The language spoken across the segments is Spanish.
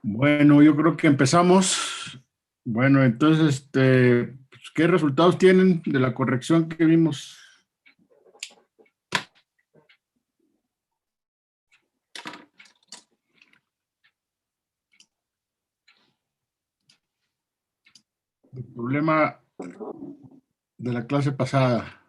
Bueno, yo creo que empezamos. Bueno, entonces, pues, ¿qué resultados tienen de la corrección que vimos? El problema de la clase pasada.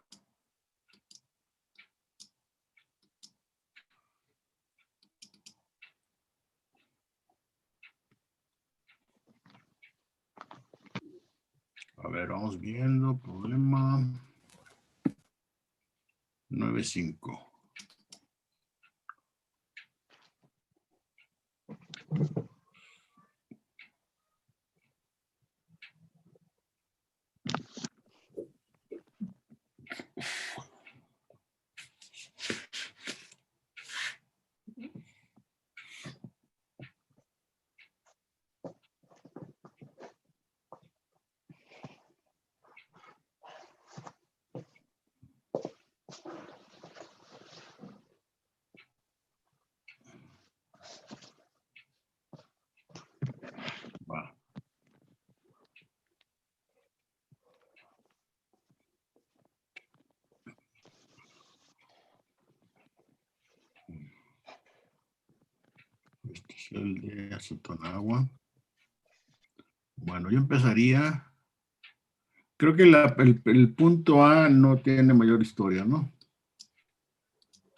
A ver, vamos viendo. Problema 9.5. Va. Este es el de acetonagua. Bueno, yo empezaría. Creo que el punto A no tiene mayor historia, ¿no?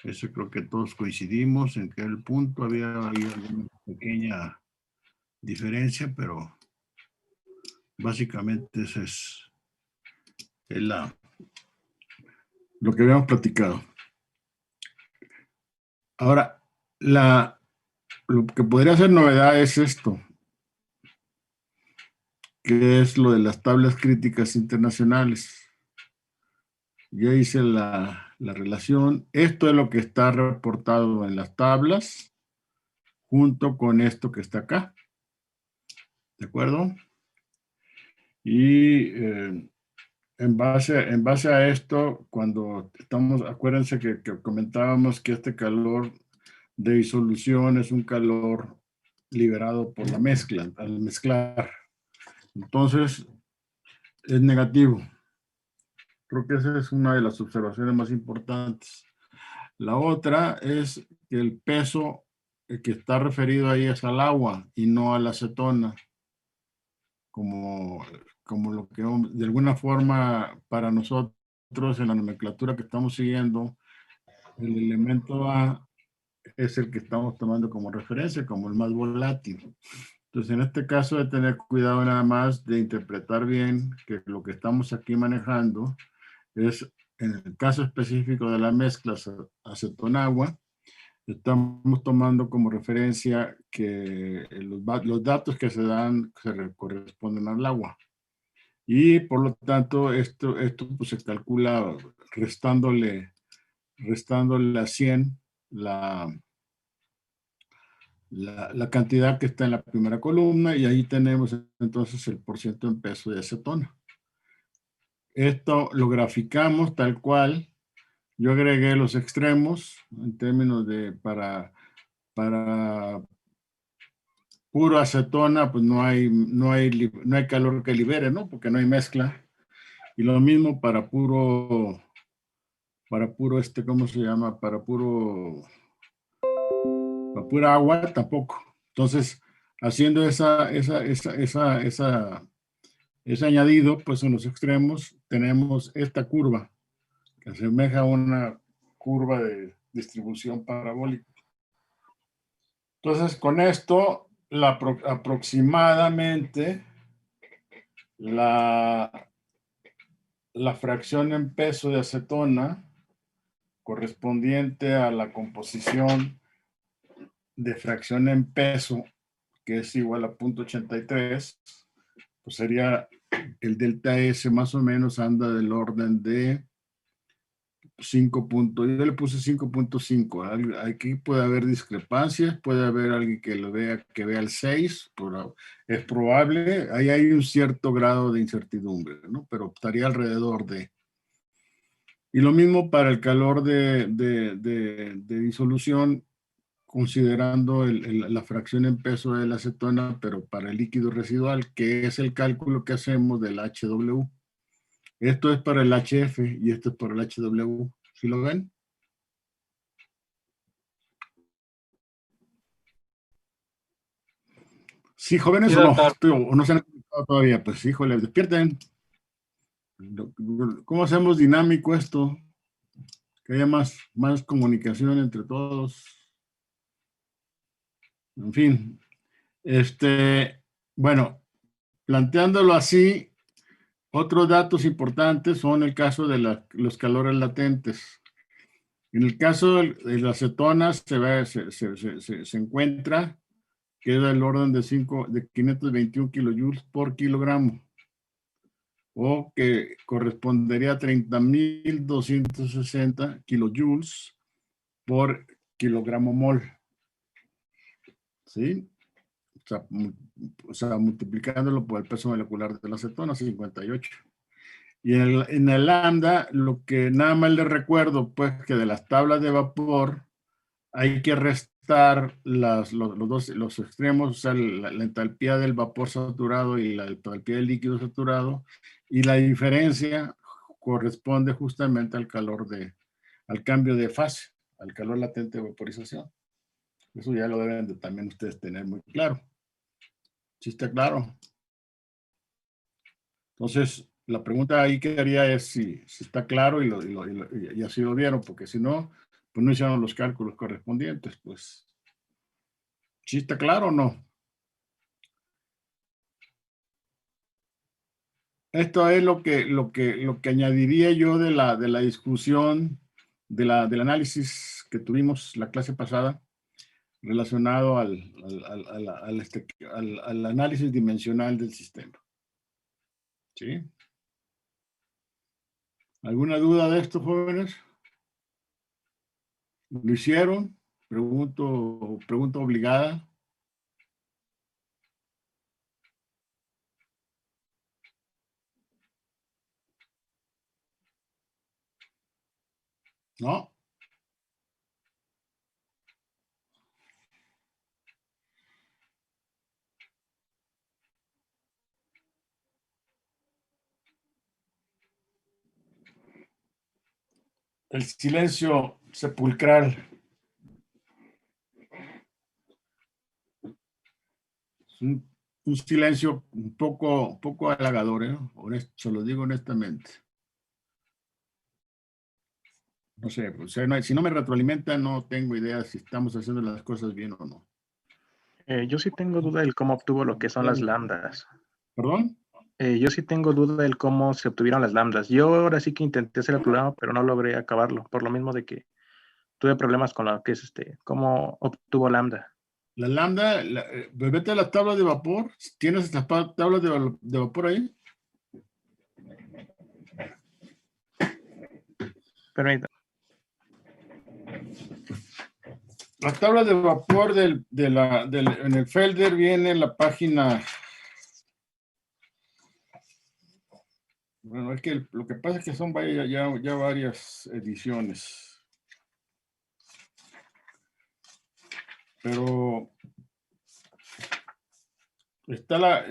Eso creo que todos coincidimos en que el punto había alguna pequeña diferencia, pero básicamente ese es lo que habíamos platicado. Ahora, lo que podría ser novedad es esto, que es lo de las tablas críticas internacionales. Ya hice la relación. Esto es lo que está reportado en las tablas, junto con esto que está acá. ¿De acuerdo? Y en base a esto, cuando estamos, acuérdense que comentábamos que este calor de disolución es un calor liberado por la mezcla, al mezclar. Entonces, es negativo. Creo que esa es una de las observaciones más importantes. La otra es que el peso que está referido ahí es al agua y no a la acetona, como lo que de alguna forma para nosotros en la nomenclatura que estamos siguiendo, el elemento A es el que estamos tomando como referencia, como el más volátil. Entonces, en este caso, hay que tener cuidado nada más de interpretar bien que lo que estamos aquí manejando es, en el caso específico de la mezcla acetón-agua, estamos tomando como referencia que los datos que se dan corresponden al agua. Y por lo tanto, esto pues, se calcula restándole a 100 la cantidad que está en la primera columna, y ahí tenemos entonces el porciento en peso de acetona. Esto lo graficamos tal cual. Yo agregué los extremos en términos de para puro acetona, pues no hay calor que libere, ¿no? Porque no hay mezcla. Y lo mismo para puro, ¿cómo se llama? Para pura agua, tampoco. Entonces, haciendo ese añadido, pues en los extremos tenemos esta curva, que asemeja a una curva de distribución parabólica. Entonces, con esto, aproximadamente la fracción en peso de acetona correspondiente a la composición de fracción en peso, que es igual a 0.83, pues sería el delta S más o menos anda del orden de 5 puntos. Yo le puse 5.5. Aquí puede haber discrepancias, puede haber alguien que lo vea, que vea el 6, es probable. Ahí hay un cierto grado de incertidumbre, ¿no? Pero estaría alrededor de. Y lo mismo para el calor de disolución considerando la fracción en peso de la acetona, pero para el líquido residual, que es el cálculo que hacemos del HW. Esto es para el HF y esto es para el HW. ¿Sí lo ven? Sí, jóvenes Sí, o no, doctor. o no se han conectado todavía. Pues híjole, despierten. ¿Cómo hacemos dinámico esto? Que haya más comunicación entre todos. En fin, bueno, planteándolo así, otros datos importantes son el caso de los calores latentes. En el caso de las cetonas se encuentra que es del orden de 521 kilojoules por kilogramo, o que correspondería a 30.260 kilojoules por kilogramo mol. ¿Sí? O sea, multiplicándolo por el peso molecular de la acetona, 58. Y en el lambda, lo que nada más les recuerdo, pues, que de las tablas de vapor hay que restar los extremos, o sea, la entalpía del vapor saturado y la entalpía del líquido saturado, y la diferencia corresponde justamente al al cambio de fase, al calor latente de vaporización. Eso ya lo deben de también ustedes tener muy claro. ¿Sí está claro? Entonces, la pregunta ahí quedaría es si está claro y así lo vieron, porque si no, pues no hicieron los cálculos correspondientes, pues. ¿Sí está claro o no? Esto es lo que añadiría yo de la discusión, del análisis que tuvimos la clase pasada, relacionado al análisis dimensional del sistema. ¿Sí? ¿Alguna duda de esto, jóvenes? ¿Lo hicieron? Pregunta obligada. ¿No? El silencio sepulcral. Un silencio un poco halagador, ¿eh? Se lo digo honestamente. No sé, o sea, si no me retroalimenta, no tengo idea si estamos haciendo las cosas bien o no. Yo sí tengo duda del cómo obtuvo lo que son las lambdas. ¿Perdón? Yo sí tengo duda del cómo se obtuvieron las lambdas. Yo ahora sí que intenté hacer el programa, pero no logré acabarlo, por lo mismo de que tuve problemas con lo que es cómo obtuvo lambda. La lambda, vete a las tablas de vapor. ¿Tienes estas tablas de vapor ahí? Permítame. Las tablas de vapor en el Felder viene en la página. Bueno, es que lo que pasa es que son ya varias ediciones. Pero está la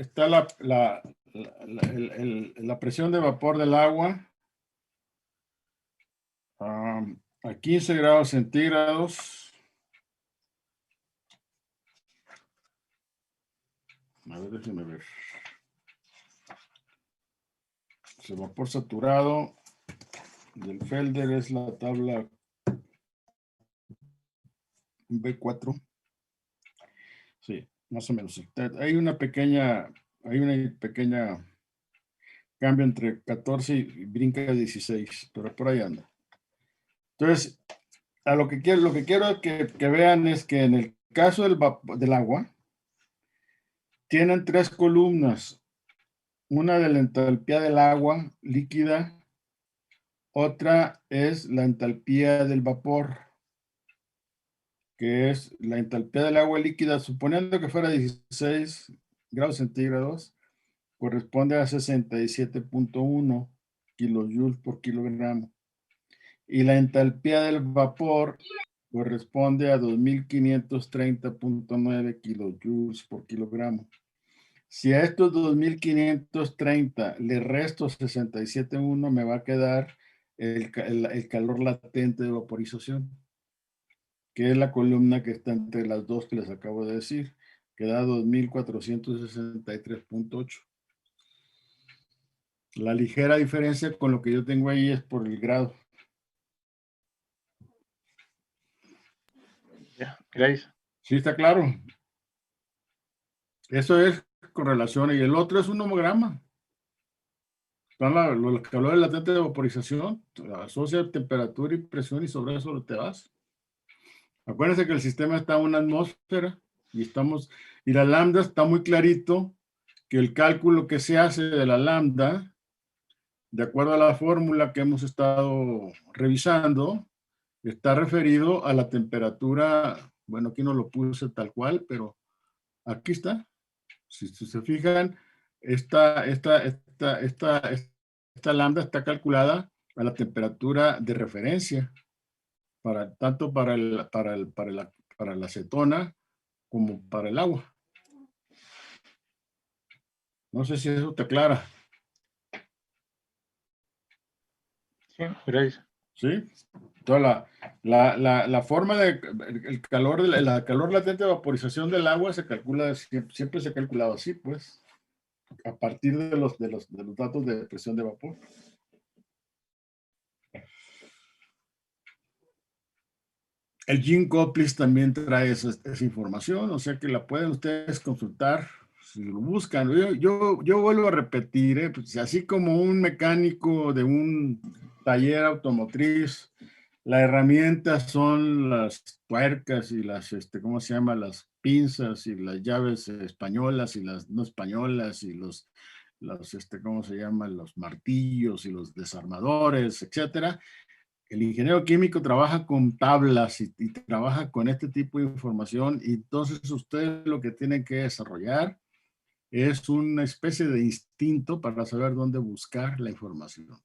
presión de vapor del agua a 15 grados centígrados. A ver, déjenme ver. El vapor saturado del Felder es la tabla B4. Sí, más o menos. Hay una pequeña cambio entre 14 y brinca a 16, pero por ahí anda. Entonces, lo que quiero que vean es que en el caso del agua, tienen tres columnas. Una de la entalpía del agua líquida, otra es la entalpía del vapor, que es la entalpía del agua líquida, suponiendo que fuera 16 grados centígrados, corresponde a 67.1 kilojoules por kilogramo. Y la entalpía del vapor corresponde a 2530.9 kilojoules por kilogramo. Si a estos 2530 le resto 67.1, me va a quedar el calor latente de vaporización, que es la columna que está entre las dos que les acabo de decir, que da 2463.8. La ligera diferencia con lo que yo tengo ahí es por el grado. Ya, gracias. ¿Sí está claro? Eso es correlación. Y el otro es un homograma. Están los calores latentes de vaporización, asocia temperatura y presión y sobre eso te vas. Acuérdense que el sistema está en una atmósfera y la lambda está muy clarito que el cálculo que se hace de la lambda, de acuerdo a la fórmula que hemos estado revisando, está referido a la temperatura. Bueno, aquí no lo puse tal cual, pero aquí está. Si se fijan, esta lambda está calculada a la temperatura de referencia, tanto para la acetona como para el agua. No sé si eso te aclara. Sí, gracias. ¿Sí? Toda la forma de el calor, la calor latente de vaporización del agua se calcula, siempre se ha calculado así, pues, a partir de los datos de presión de vapor. El GeneCoplis también trae esa información, o sea que la pueden ustedes consultar si lo buscan. Yo vuelvo a repetir, pues, así como un mecánico de un taller automotriz, la herramienta son las tuercas y las, ¿cómo se llama? Las pinzas y las llaves españolas y las no españolas y ¿cómo se llaman? Los martillos y los desarmadores, etcétera. El ingeniero químico trabaja con tablas y trabaja con este tipo de información, y entonces ustedes lo que tienen que desarrollar es una especie de instinto para saber dónde buscar la información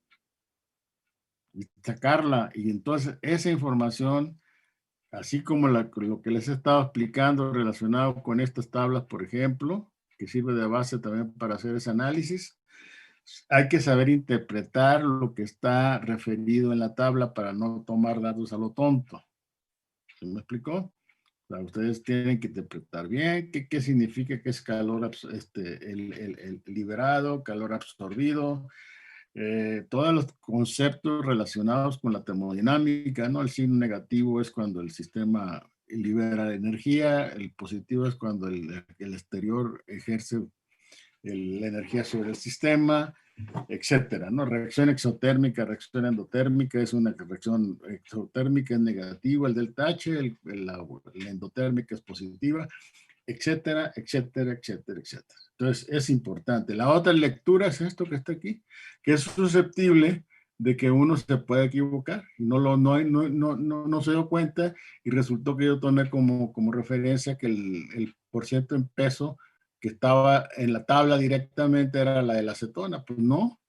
y sacarla. Y entonces esa información, así como lo que les he estado explicando relacionado con estas tablas, por ejemplo, que sirve de base también para hacer ese análisis, hay que saber interpretar lo que está referido en la tabla para no tomar datos a lo tonto. ¿Se me explicó? O sea, ustedes tienen que interpretar bien qué significa que es calor, el liberado, calor absorbido, todos los conceptos relacionados con la termodinámica, ¿no? El signo negativo es cuando el sistema libera energía, el positivo es cuando el exterior ejerce la energía sobre el sistema, etcétera, ¿no? Reacción exotérmica, reacción endotérmica, es una reacción exotérmica es negativa, el delta H, la endotérmica es positiva, etcétera, etcétera, etcétera, etcétera. Entonces, es importante. La otra lectura es esto que está aquí, que es susceptible de que uno se pueda equivocar. No se dio cuenta y resultó que yo tomé como referencia que el porciento en peso que estaba en la tabla directamente era la de la acetona. Pues no,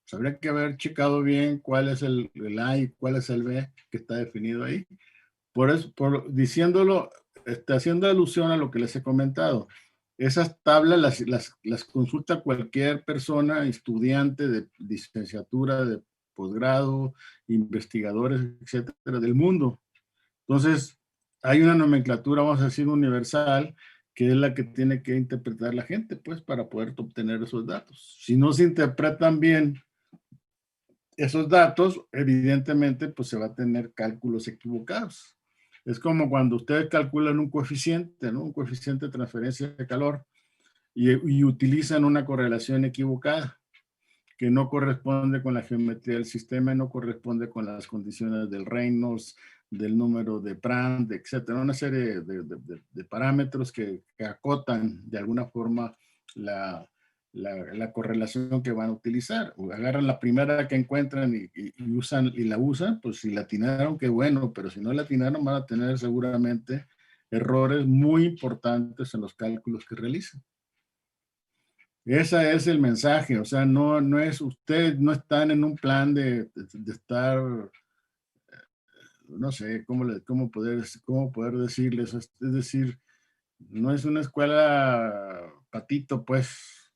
pues habría que haber checado bien cuál es el A y cuál es el B que está definido ahí. Por eso, diciéndolo, haciendo alusión a lo que les he comentado, esas tablas las consulta cualquier persona, estudiante de licenciatura, de posgrado, investigadores, etcétera, del mundo. Entonces, hay una nomenclatura, vamos a decir, universal, que es la que tiene que interpretar la gente, pues, para poder obtener esos datos. Si no se interpretan bien esos datos, evidentemente, pues se va a tener cálculos equivocados. Es como cuando ustedes calculan un coeficiente, ¿no? Un coeficiente de transferencia de calor y utilizan una correlación equivocada que no corresponde con la geometría del sistema, no corresponde con las condiciones del Reynolds, del número de Prandtl, etcétera, una serie de parámetros que acotan de alguna forma la correlación que van a utilizar. O agarran la primera que encuentran y la usan, pues si la atinaron, qué bueno, pero si no la atinaron van a tener seguramente errores muy importantes en los cálculos que realizan. Ese es el mensaje, o sea, no es, ustedes no están en un plan de estar no sé cómo poder decirles, es decir, no es una escuela patito, pues,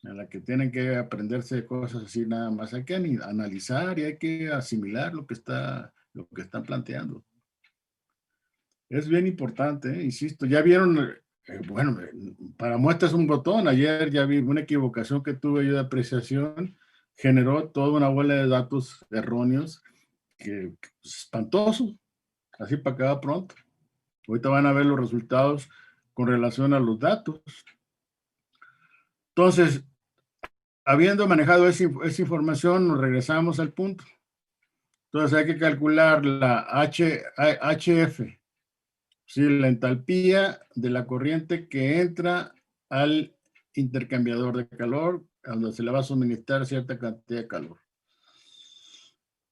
en la que tienen que aprenderse cosas así nada más. Hay que analizar y hay que asimilar lo que están planteando. Es bien importante, insisto. Ya vieron, bueno, para muestras un botón. Ayer ya vi una equivocación que tuve yo de apreciación, generó toda una bola de datos erróneos, que espantoso, así para acabar pronto. Ahorita van a ver los resultados con relación a los datos. Entonces, habiendo manejado esa información, nos regresamos al punto. Entonces hay que calcular la HF, ¿sí? La entalpía de la corriente que entra al intercambiador de calor, donde se le va a suministrar cierta cantidad de calor.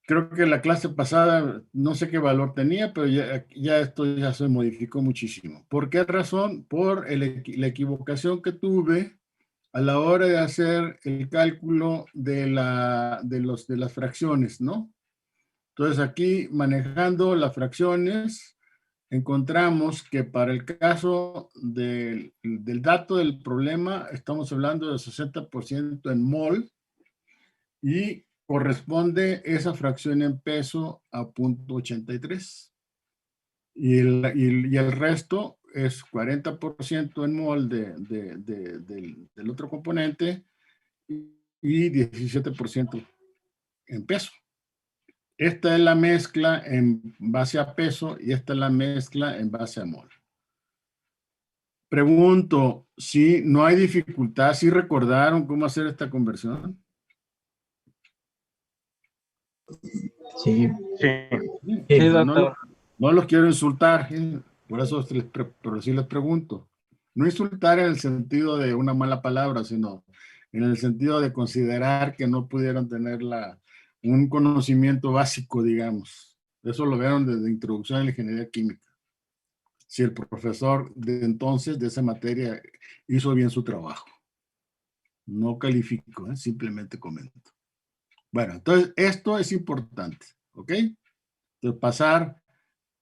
Creo que la clase pasada, no sé qué valor tenía, pero ya esto ya se modificó muchísimo. ¿Por qué razón? Por la equivocación que tuve a la hora de hacer el cálculo de las fracciones, ¿no? Entonces aquí, manejando las fracciones, encontramos que para el caso del dato del problema, estamos hablando de 60% en mol, y corresponde esa fracción en peso a 0.83. Y el resto es 40% en mol del otro componente y 17% en peso. Esta es la mezcla en base a peso y esta es la mezcla en base a mol. Pregunto, si no hay dificultad, ¿sí recordaron cómo hacer esta conversión? Sí. Sí. Sí, doctor. No los quiero insultar, por eso pero sí les pregunto. No insultar en el sentido de una mala palabra, sino en el sentido de considerar que no pudieron tener un conocimiento básico, digamos. Eso lo vieron desde introducción a la ingeniería química. Si el profesor de entonces, de esa materia, hizo bien su trabajo. No califico, simplemente comento. Bueno, entonces esto es importante, ¿ok? Entonces pasar,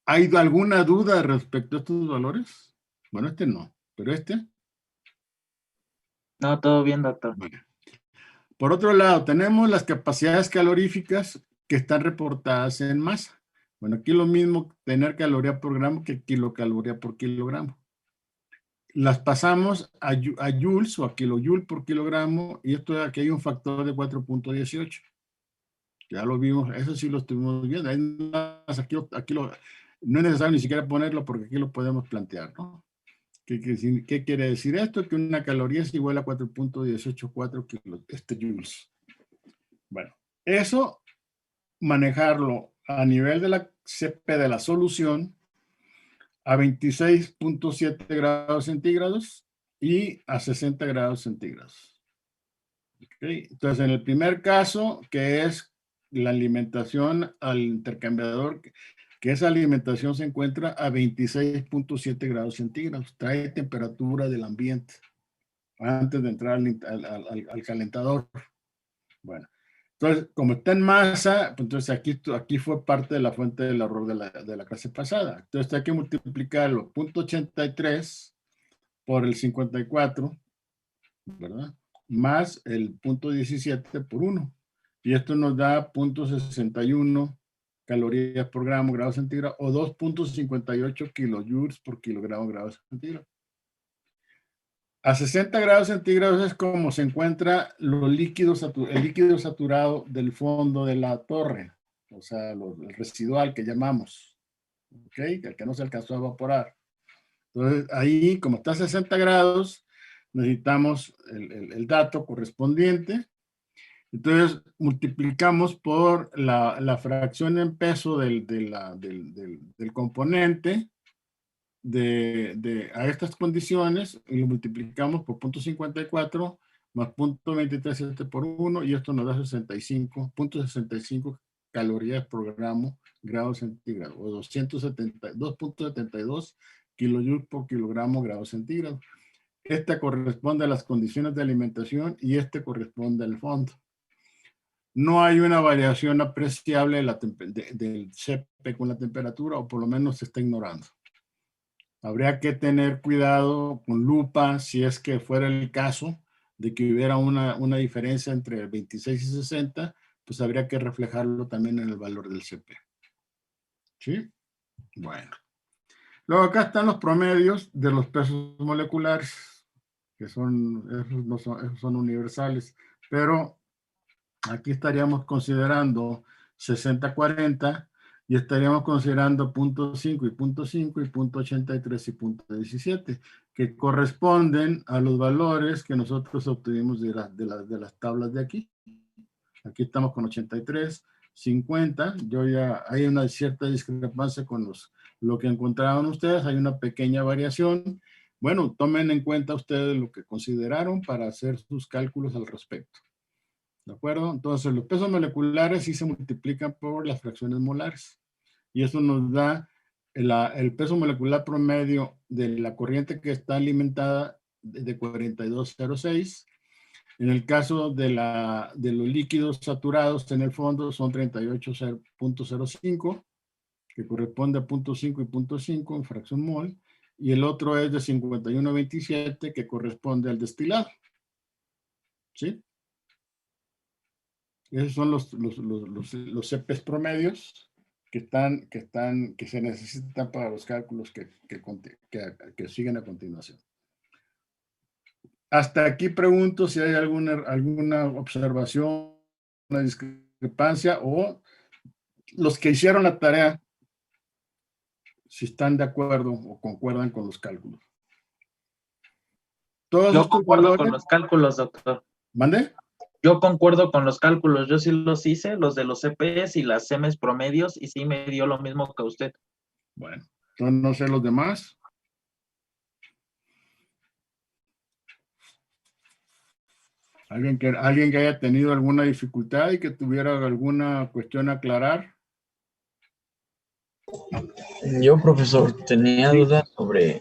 ¿hay alguna duda respecto a estos valores? Bueno, este no, pero este. No, todo bien, doctor. Bueno. Por otro lado, tenemos las capacidades caloríficas que están reportadas en masa. Bueno, aquí lo mismo tener caloría por gramo que kilocaloría por kilogramo. Las pasamos a joules o a kilojoule por kilogramo, y esto aquí hay un factor de 4.18. Ya lo vimos, eso sí lo estuvimos viendo. No es necesario ni siquiera ponerlo porque aquí lo podemos plantear, ¿no? ¿Qué quiere decir esto? Que una caloría es igual a 4.184 joules. Bueno, eso manejarlo a nivel de la CP de la solución a 26.7 grados centígrados y a 60 grados centígrados. ¿Okay? Entonces, en el primer caso, que es la alimentación al intercambiador, que esa alimentación se encuentra a 26.7 grados centígrados, trae temperatura del ambiente antes de entrar al calentador. Bueno, entonces, como está en masa, pues entonces aquí fue parte de la fuente del error de la clase pasada. Entonces hay que multiplicarlo 0.83 por el 54, ¿verdad? Más el 0.17 por 1. Y esto nos da 0.61 calorías por gramo grado centígrado o 2.58 kilojoules por kilogramo grado centígrado. A 60 grados centígrados es como se encuentra el líquido saturado del fondo de la torre, o sea, el residual que llamamos, ¿ok? El que no se alcanzó a evaporar. Entonces, ahí, como está a 60 grados, necesitamos el dato correspondiente. Entonces, multiplicamos por la fracción en peso del componente a estas condiciones, y lo multiplicamos por 0.54 más 0.237 por 1, y esto nos da 0.65 calorías por grado centígrado, o 2.72 kilojoules por kilogramo grado centígrado. Esta corresponde a las condiciones de alimentación y este corresponde al fondo. no hay una variación apreciable del CP con la temperatura, o por lo menos se está ignorando. Habría que tener cuidado con lupa si es que fuera el caso de que hubiera una diferencia entre 26 y 60, pues habría que reflejarlo también en el valor del CP. ¿Sí? Bueno. Luego acá están los promedios de los pesos moleculares, que son, esos son universales, pero aquí estaríamos considerando 60-40 y estaríamos considerando 0.5 y 0.5 y 0.83 y 0.17, que corresponden a los valores que nosotros obtuvimos de las tablas de aquí. Aquí estamos con 83, 50, hay una cierta discrepancia con lo que encontraron ustedes, hay una pequeña variación. Bueno, tomen en cuenta ustedes lo que consideraron para hacer sus cálculos al respecto. ¿De acuerdo? Entonces, los pesos moleculares sí se multiplican por las fracciones molares. Y eso nos da el peso molecular promedio de la corriente que está alimentada de 42,06. En el caso de los líquidos saturados en el fondo son 38,05, que corresponde a 0.5 y 0.5 en fracción mol. Y el otro es de 51,27, que corresponde al destilado. ¿Sí? Esos son los CPs promedios que se necesitan para los cálculos que siguen a continuación. Hasta aquí pregunto si hay alguna observación, una discrepancia, o los que hicieron la tarea, si están de acuerdo o concuerdan con los cálculos. Yo concuerdo con los cálculos, doctor. ¿Mande? Yo concuerdo con los cálculos, yo sí los hice, los de los CPs y las CMs promedios, y sí me dio lo mismo que usted. Bueno, entonces no sé los demás. ¿Alguien que haya tenido alguna dificultad y que tuviera alguna cuestión a aclarar? Yo, profesor, tenía dudas sobre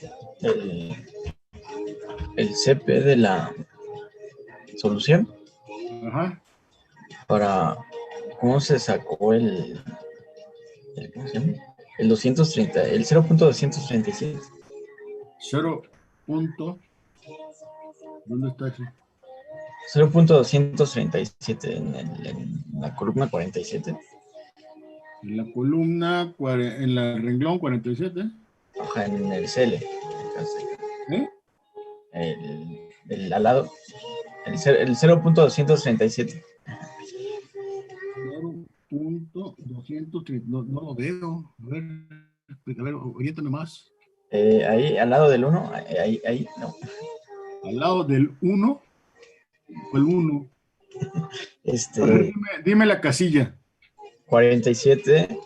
el CP de la solución. Ajá. Para cómo se sacó ¿cómo se llama? El 230, el 0.237. 0. ¿Dónde está eso? 0.237 en la columna 47. En la columna, en el renglón 47. Ajá, en el CL. ¿Eh? El al lado. El 0.237. 0.230. No lo veo. A ver, oriéntame más. Ahí, al lado del 1. Ahí, no. Al lado del 1. O el 1. A ver, dime la casilla. 47.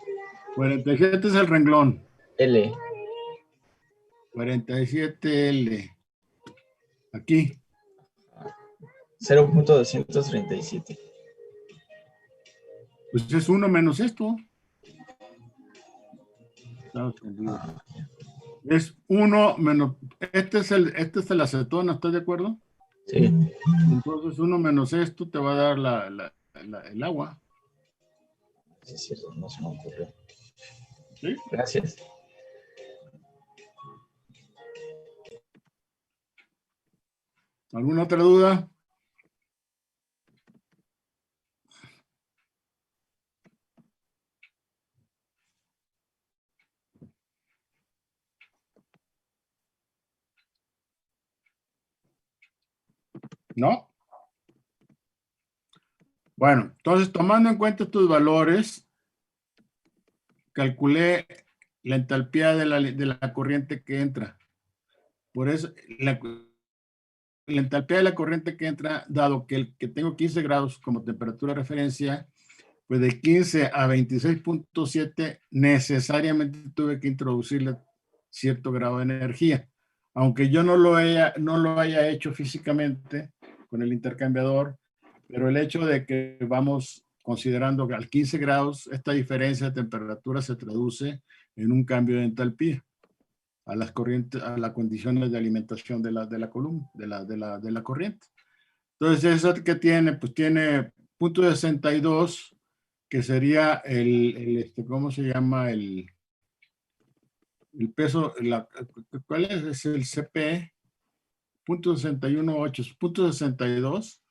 47 es el renglón. L. 47L. Aquí. 0.237. Pues es 1 menos esto. Es 1 menos. Este es el acetona, ¿estás de acuerdo? Sí. Entonces 1 menos esto te va a dar el agua. Sí, es cierto, no se me ocurrió. ¿Sí? Gracias. ¿Alguna otra duda? ¿No? Bueno, entonces tomando en cuenta estos valores, calculé la entalpía de la corriente que entra. Por eso, la entalpía de la corriente que entra, dado que tengo 15 grados como temperatura de referencia, pues de 15 a 26.7 necesariamente tuve que introducirle cierto grado de energía. Aunque yo no lo haya hecho físicamente con el intercambiador, pero el hecho de que vamos considerando que al 15 grados esta diferencia de temperatura se traduce en un cambio de entalpía a las condiciones de alimentación de la columna, de la corriente. Entonces, ¿eso qué tiene? Pues tiene punto 62, que sería ¿cómo se llama? El peso, ¿cuál es? Es el CP, punto 61.8, punto 62,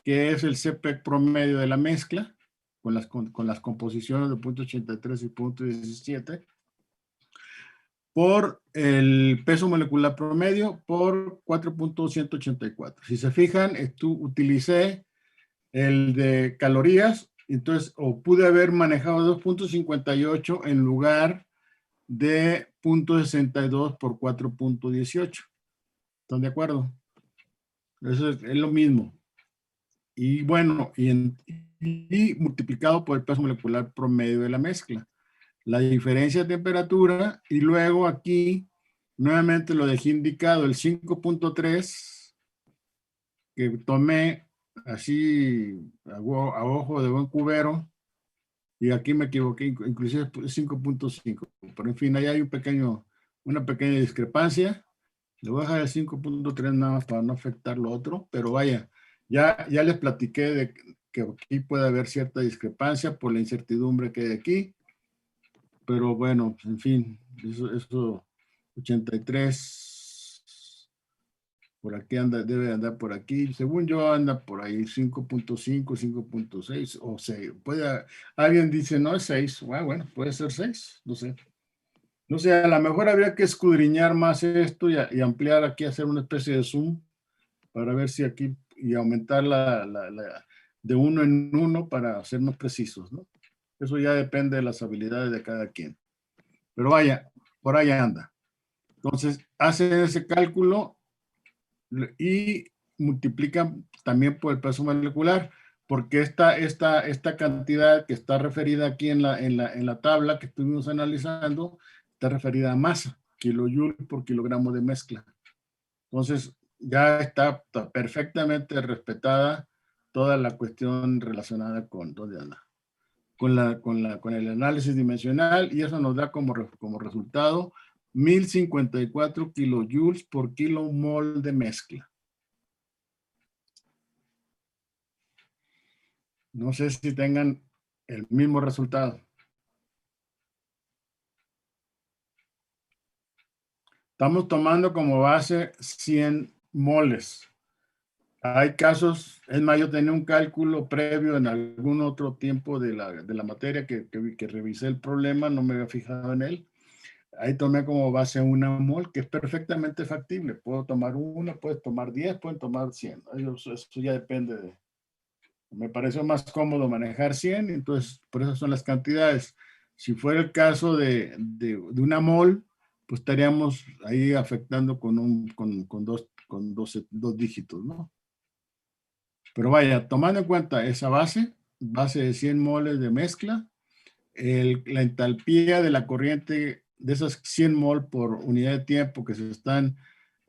que es el CP promedio de la mezcla, con las composiciones de punto 83 y punto 17, por el peso molecular promedio por 4.184. Si se fijan, utilicé el de calorías, entonces, o pude haber manejado 2.58 en lugar de 0.62 por 4.18. ¿Están de acuerdo? Eso es lo mismo. Y bueno, y multiplicado por el peso molecular promedio de la mezcla. La diferencia de temperatura, y luego aquí nuevamente lo dejé indicado, el 5.3 que tomé así a ojo de buen cubero, y aquí me equivoqué, inclusive 5.5, pero en fin, ahí hay una pequeña discrepancia. Le voy a dejar el 5.3 nada más para no afectar lo otro, pero vaya, ya les platiqué de que aquí puede haber cierta discrepancia por la incertidumbre que hay aquí. Pero bueno, en fin, eso 83, por aquí anda, debe andar por aquí. Según yo anda por ahí 5.5, 5.6 o 6. Alguien dice, no es 6. Bueno, puede ser 6, no sé. No sé, a lo mejor habría que escudriñar más esto y ampliar aquí, hacer una especie de zoom para ver si aquí, y aumentar de uno en uno para ser más precisos, ¿no? Eso ya depende de las habilidades de cada quien. Pero vaya, por ahí anda. Entonces, hacen ese cálculo y multiplican también por el peso molecular, porque esta cantidad que está referida aquí en la tabla que estuvimos analizando, está referida a masa, kilojoule por kilogramo de mezcla. Entonces, ya está perfectamente respetada toda la cuestión relacionada con el análisis dimensional, y eso nos da como resultado 1054 kilojoules por kilomol de mezcla. No sé si tengan el mismo resultado. Estamos tomando como base 100 moles. Hay casos, es más, yo tenía un cálculo previo en algún otro tiempo de la materia que revisé el problema, no me había fijado en él. Ahí tomé como base 1 mol, que es perfectamente factible. Puedo tomar 1, puedes tomar 10, pueden tomar 100. Eso ya depende me pareció más cómodo manejar 100, entonces por eso son las cantidades. Si fuera el caso de 1 mol, pues estaríamos ahí afectando con dos dígitos, ¿no? Pero vaya, tomando en cuenta esa base de 100 moles de mezcla, la entalpía de la corriente de esas 100 mol por unidad de tiempo que se están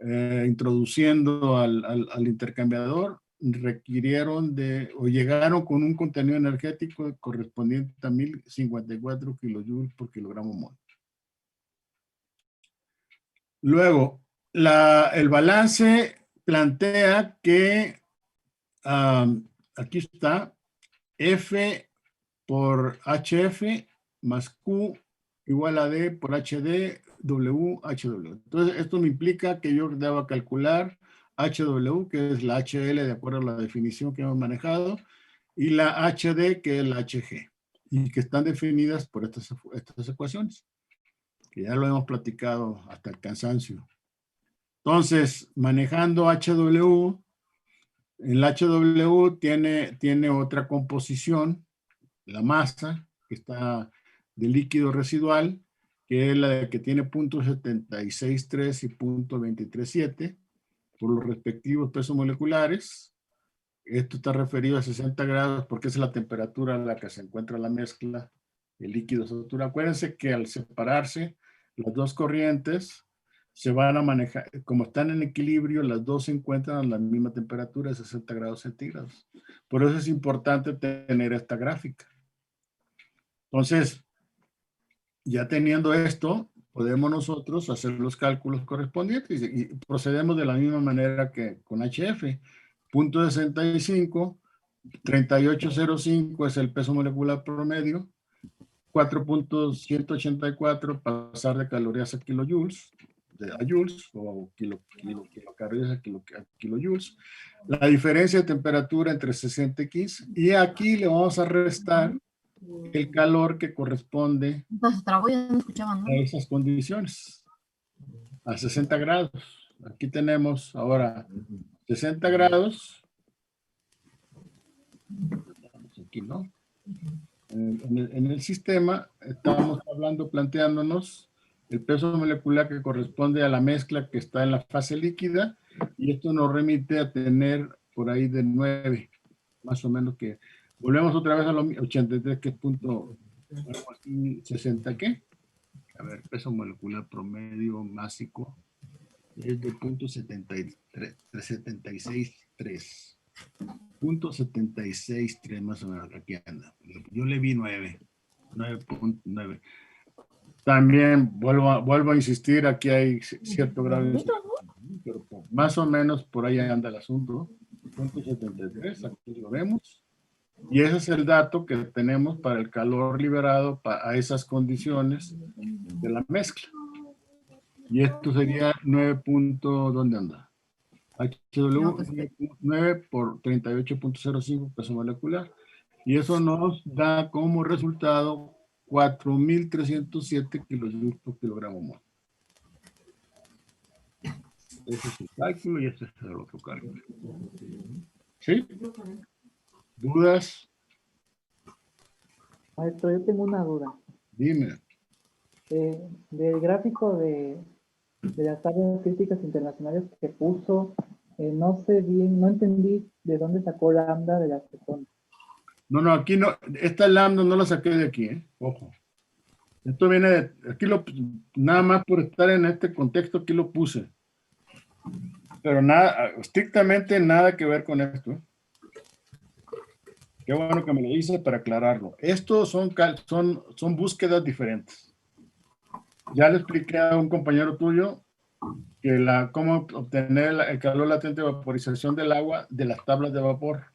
introduciendo al intercambiador, requirieron o llegaron con un contenido energético correspondiente a 1054 kilojoules por kilogramo mol. Luego, el balance plantea que aquí está F por HF más Q igual a D por HD, W, HW. Entonces, esto me implica que yo deba calcular HW, que es la HL de acuerdo a la definición que hemos manejado, y la HD, que es la HG, y que están definidas por estas ecuaciones, que ya lo hemos platicado hasta el cansancio. Entonces, manejando HW, el HW tiene otra composición, la masa, que está de líquido residual, que es la que tiene 0.763 y 0.237 por los respectivos pesos moleculares. Esto está referido a 60 grados porque es la temperatura a la que se encuentra la mezcla, el líquido saturado. Acuérdense que al separarse las dos corrientes, se van a manejar, como están en equilibrio, las dos se encuentran a la misma temperatura de 60 grados centígrados. Por eso es importante tener esta gráfica. Entonces, ya teniendo esto, podemos nosotros hacer los cálculos correspondientes y procedemos de la misma manera que con HF. 0.65 3805 es el peso molecular promedio. 4.184 pasar de calorías a kilojoules, a joules, o kilocalorías a kilojoules. La diferencia de temperatura entre 60 y 15. Y aquí le vamos a restar el calor que corresponde Entonces, trabó y no escuchaban, ¿no? a esas condiciones. A 60 grados. Aquí tenemos ahora 60 grados. Aquí, ¿no? En el sistema estamos hablando, planteándonos el peso molecular que corresponde a la mezcla que está en la fase líquida, y esto nos remite a tener por ahí de 9, más o menos, que volvemos otra vez a los 83, que es punto 60, ¿qué? A ver, peso molecular promedio másico es de punto 76.3. Punto 76.3 más o menos, aquí anda. Yo le vi 9.9. También vuelvo a insistir, aquí hay cierto grado de... Pero más o menos por ahí anda el asunto. Punto 73, aquí lo vemos. Y ese es el dato que tenemos para el calor liberado a esas condiciones de la mezcla. Y esto sería 9. ¿Dónde anda? HW 9 por 38.05 peso molecular. Y eso nos da como resultado 4.307 kilojoules por kilogramo mol. Ese es el cálculo y ese es el otro cálculo. ¿Sí? ¿Dudas? Maestro, yo tengo una duda. Dime. Del gráfico de las tablas críticas internacionales que puso, no sé bien, no entendí de dónde sacó lambda de la acetona. No, aquí no, esta lambda no la saqué de aquí, ojo. Esto viene de, aquí nada más por estar en este contexto, aquí lo puse. Pero nada, estrictamente nada que ver con esto. Qué bueno que me lo dices para aclararlo. Estos son búsquedas diferentes. Ya le expliqué a un compañero tuyo que cómo obtener el calor latente de vaporización del agua de las tablas de vapor,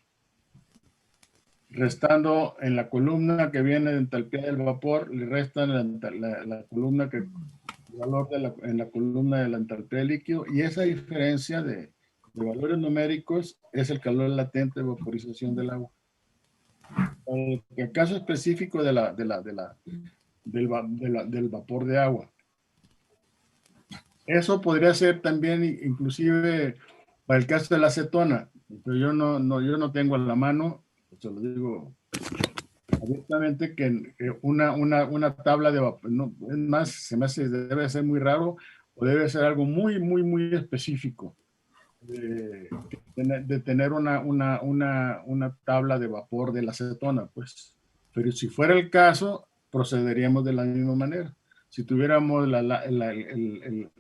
restando en la columna que viene de entalpía del vapor, le restan la columna el valor en la columna de la entalpía del líquido, y esa diferencia de valores numéricos es el calor latente de vaporización del agua. El caso específico del vapor de agua. Eso podría ser también inclusive para el caso de la acetona, pero yo no tengo a la mano, se lo digo abiertamente, que una tabla de vapor, no, es más, se me hace, debe ser muy raro, o debe ser algo muy, muy, muy específico de tener una tabla de vapor de la acetona, pues. Pero si fuera el caso, procederíamos de la misma manera. Si tuviéramos la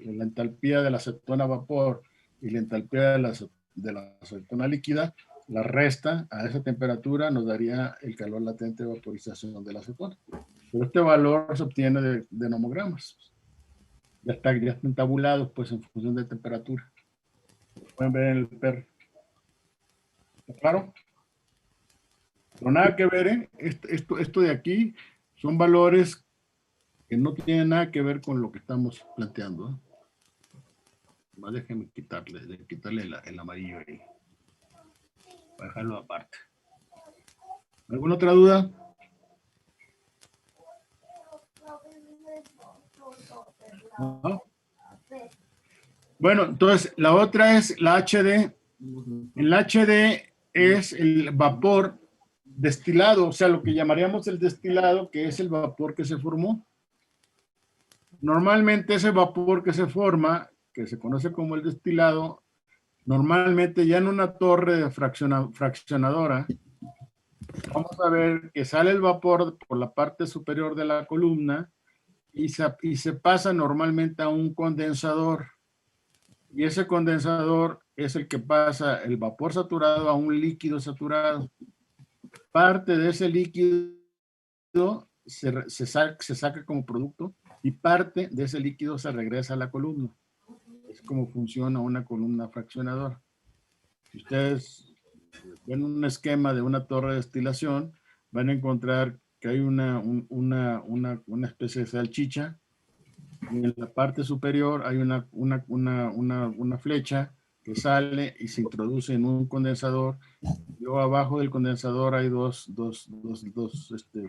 entalpía de la acetona vapor y la entalpía de la acetona líquida, la resta a esa temperatura nos daría el calor latente de vaporización de la acetona. Pero este valor se obtiene de nomogramas. Ya están tabulados, pues, en función de temperatura. Pueden ver en el PER. ¿Está claro? Pero nada que ver, ¿eh? Esto de aquí son valores que no tienen nada que ver con lo que estamos planteando, ¿eh? Más déjenme quitarle el amarillo ahí, para dejarlo aparte. ¿Alguna otra duda? ¿No? Bueno, entonces la otra es la HD. El HD es el vapor destilado, o sea, lo que llamaríamos el destilado, que es el vapor que se formó. Normalmente ese vapor que se forma, que se conoce como el destilado, normalmente ya en una torre de fraccionadora, vamos a ver que sale el vapor por la parte superior de la columna y se pasa normalmente a un condensador. Y ese condensador es el que pasa el vapor saturado a un líquido saturado. Parte de ese líquido se saca como producto y parte de ese líquido se regresa a la columna. Es como funciona una columna fraccionadora. Si ustedes ven un esquema de una torre de destilación, van a encontrar que hay una especie de salchicha, y en la parte superior hay una flecha que sale y se introduce en un condensador. Luego abajo del condensador hay dos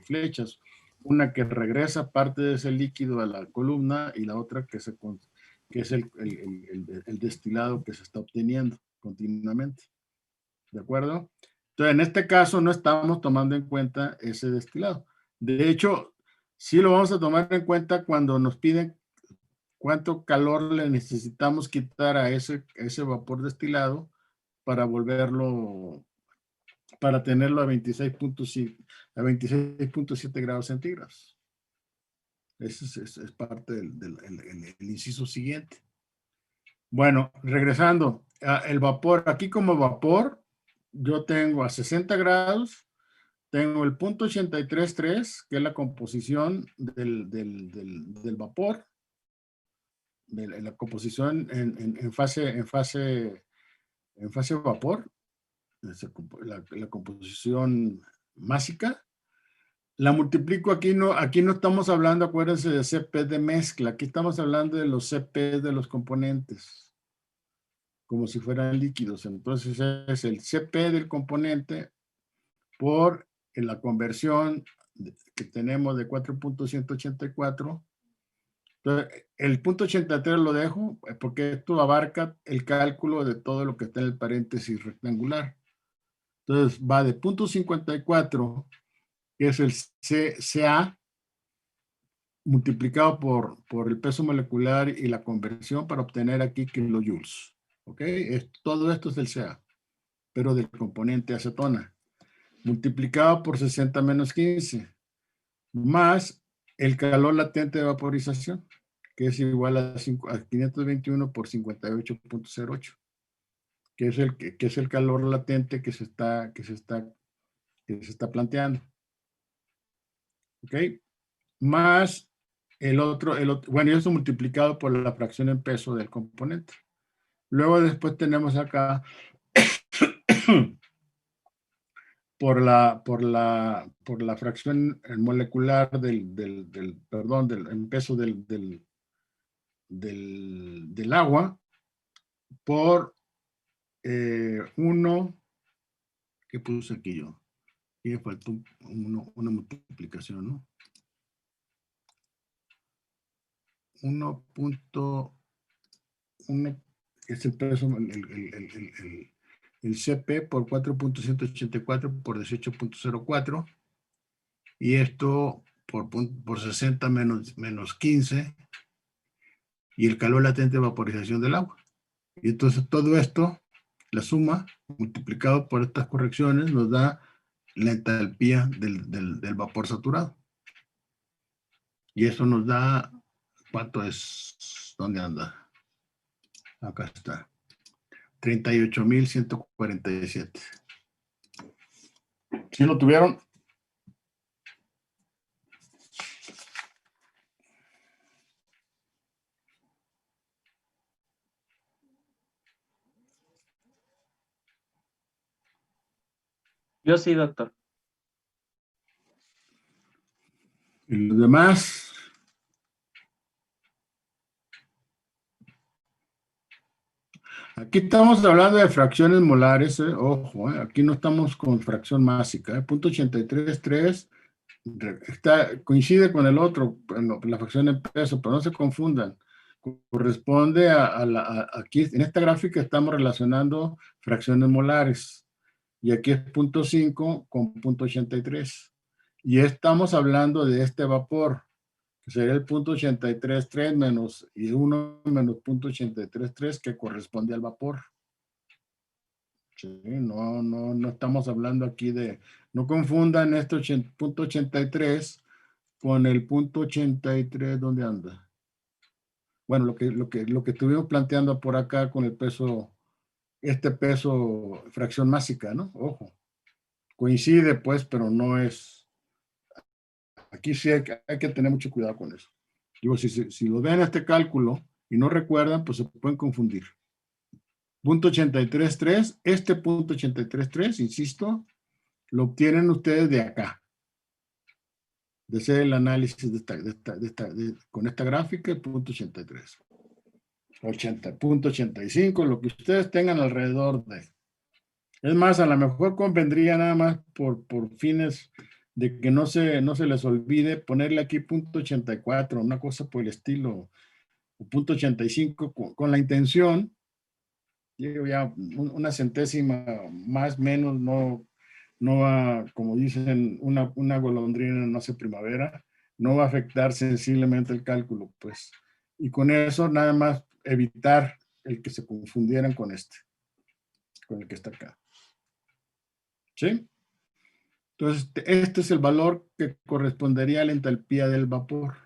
flechas, una que regresa parte de ese líquido a la columna y la otra que es el destilado que se está obteniendo continuamente. ¿De acuerdo? Entonces, en este caso no estamos tomando en cuenta ese destilado. De hecho, sí lo vamos a tomar en cuenta cuando nos piden cuánto calor le necesitamos quitar a ese vapor destilado para volverlo, para tenerlo a 26.7 grados centígrados. Ese es parte del inciso siguiente. Bueno, regresando, el vapor, aquí como vapor, yo tengo a 60 grados, tengo el punto 83.3, que es la composición del vapor, de la composición en fase vapor, la composición másica. La multiplico aquí no estamos hablando, acuérdense, de CP de mezcla, aquí estamos hablando de los CP de los componentes, como si fueran líquidos. Entonces es el CP del componente por la conversión que tenemos de 4.184. Entonces, el punto 83 lo dejo porque esto abarca el cálculo de todo lo que está en el paréntesis rectangular. Entonces va de 0.54, que es el CA, multiplicado por el peso molecular y la conversión para obtener aquí kilojoules. ¿Ok? Todo esto es el CA, pero del componente acetona, multiplicado por 60 menos 15, más el calor latente de vaporización, que es igual a 521 por 58.08, que es el calor latente que se está planteando. ¿Ok? Más el otro, bueno, y eso multiplicado por la fracción en peso del componente. Luego después tenemos acá por la fracción molecular en peso del agua por 1, ¿qué puse aquí yo? Y me faltó una multiplicación, ¿no? 1.1 es el peso, el CP por 4.184 por 18.04, y esto por 60 menos 15, y el calor latente de vaporización del agua. Y entonces todo esto, la suma, multiplicado por estas correcciones, nos da la entalpía del vapor saturado. Y eso nos da, ¿cuánto es? ¿Dónde anda? Acá está. 38.147. ¿Sí lo tuvieron? Yo sí, doctor. Y los demás. Aquí estamos hablando de fracciones molares, ojo, aquí no estamos con fracción másica. Punto 83.3 coincide con el otro, la fracción en peso, pero no se confundan. Corresponde aquí, en esta gráfica estamos relacionando fracciones molares, y aquí es 0.5 con 0.83. Y estamos hablando de este vapor, que sería el 0.833 menos, y 1 menos 0.833, que corresponde al vapor. Sí, no estamos hablando aquí de, no confundan este 0.83 con el 0.83, ¿dónde anda? Bueno, lo que estuvimos planteando por acá con el peso, este peso, fracción másica, ¿no? Ojo, coincide pues, pero no es, aquí sí hay que tener mucho cuidado con eso. Digo, si lo ven este cálculo y no recuerdan, pues se pueden confundir. .833, este .833, insisto, lo obtienen ustedes de acá. De hacer el análisis con esta gráfica, el .83. 80.85, lo que ustedes tengan alrededor de. Es más, a lo mejor convendría nada más por fines de que no se les olvide ponerle aquí .84, una cosa por el estilo, o .85 con la intención, digo ya una centésima más menos, no va, como dicen, una golondrina no hace primavera, no va a afectar sensiblemente el cálculo, pues. Y con eso nada más evitar el que se confundieran con con el que está acá. ¿Sí? Entonces, este es el valor que correspondería a la entalpía del vapor.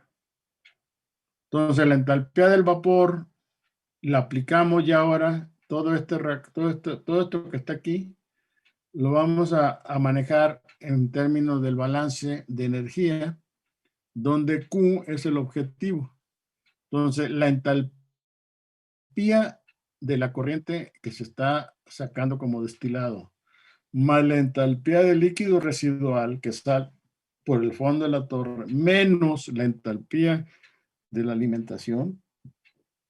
Entonces, la entalpía del vapor la aplicamos ya ahora, todo esto que está aquí, lo vamos a manejar en términos del balance de energía, donde Q es el objetivo. Entonces, la entalpía de la corriente que se está sacando como destilado, más la entalpía del líquido residual que está por el fondo de la torre, menos la entalpía de la alimentación,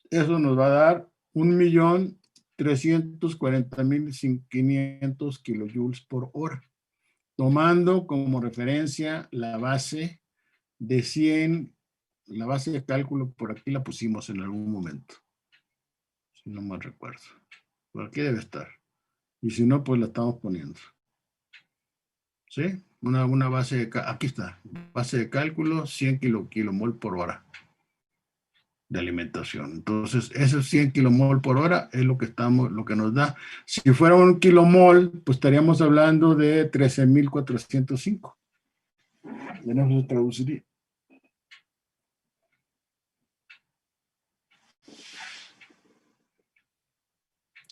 eso nos va a dar 1.340.500 kilojoules por hora, tomando como referencia la base de 100, la base de cálculo por aquí la pusimos en algún momento, si no mal recuerdo. Por aquí debe estar. Y si no, pues la estamos poniendo. ¿Sí? Una base de, aquí está, base de cálculo, 100 kilomol por hora de alimentación. Entonces, esos 100 kilomol por hora es lo que nos da. Si fuera un kilomol, pues estaríamos hablando de 13.405. Ya no se traduciría.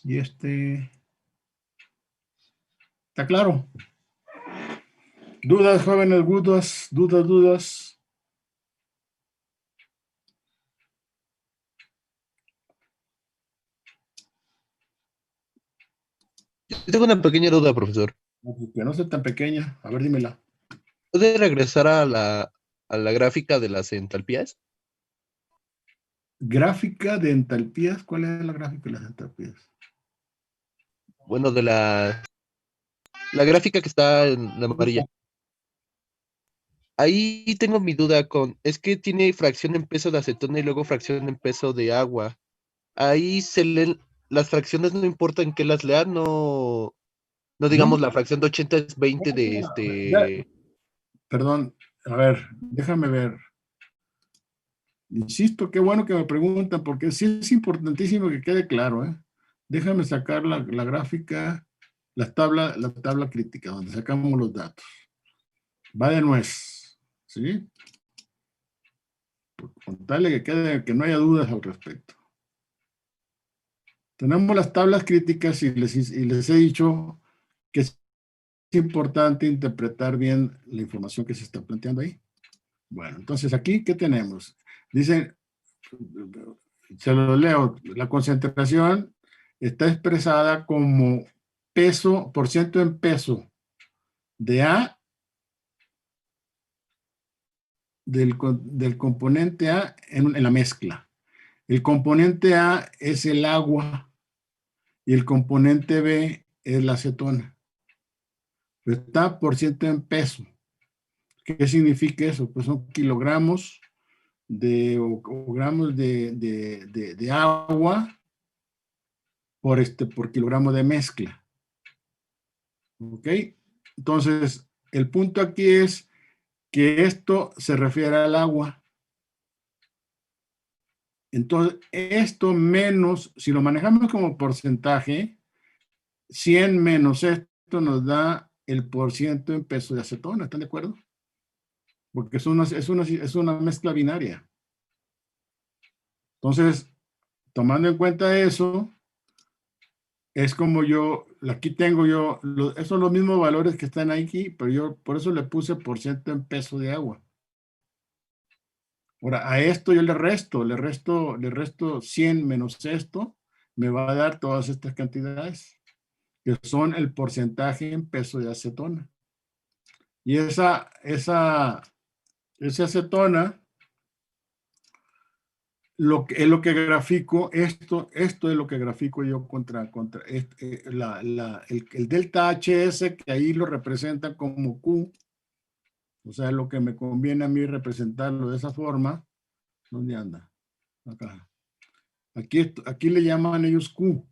Y ¿está claro? ¿Dudas, jóvenes? ¿Dudas? Yo tengo una pequeña duda, profesor. Que no sea tan pequeña. A ver, dímela. ¿Puede regresar a la gráfica de las entalpías? ¿Gráfica de entalpías? ¿Cuál es la gráfica de las entalpías? Bueno, de la gráfica que está en la amarilla. Ahí tengo mi duda es que tiene fracción en peso de acetona y luego fracción en peso de agua. Ahí se leen, las fracciones no importan que las lean, no digamos la fracción de 80 es 20 de Perdón, a ver, déjame ver. Insisto, qué bueno que me preguntan, porque sí es importantísimo que quede claro, ¿eh? Déjame sacar la gráfica, la tabla crítica, donde sacamos los datos. Va de nuez, ¿sí? Con tal de que no haya dudas al respecto. Tenemos las tablas críticas y les he dicho que es importante interpretar bien la información que se está planteando ahí. Bueno, entonces aquí, ¿qué tenemos? Dice, se lo leo, la concentración está expresada como peso, por ciento en peso de A, del componente A en la mezcla. El componente A es el agua y el componente B es la acetona. Está por ciento en peso. ¿Qué significa eso? Pues son kilogramos o gramos de agua por kilogramo de mezcla. ¿Ok? Entonces, el punto aquí es que esto se refiere al agua. Entonces, esto menos, si lo manejamos como porcentaje, 100 menos esto nos da el porciento en peso de acetona. ¿Están de acuerdo? Porque es una mezcla binaria. Entonces, tomando en cuenta eso, es como aquí tengo esos son los mismos valores que están aquí, pero yo por eso le puse por ciento en peso de agua. Ahora, a esto yo le resto 100 menos esto, me va a dar todas estas cantidades, que son el porcentaje en peso de acetona. Y esa acetona, es lo que grafico, esto es lo que grafico yo contra el delta HS, que ahí lo representan como Q, o sea, lo que me conviene a mí representarlo de esa forma. ¿Dónde anda? Acá. Aquí le llaman ellos Q,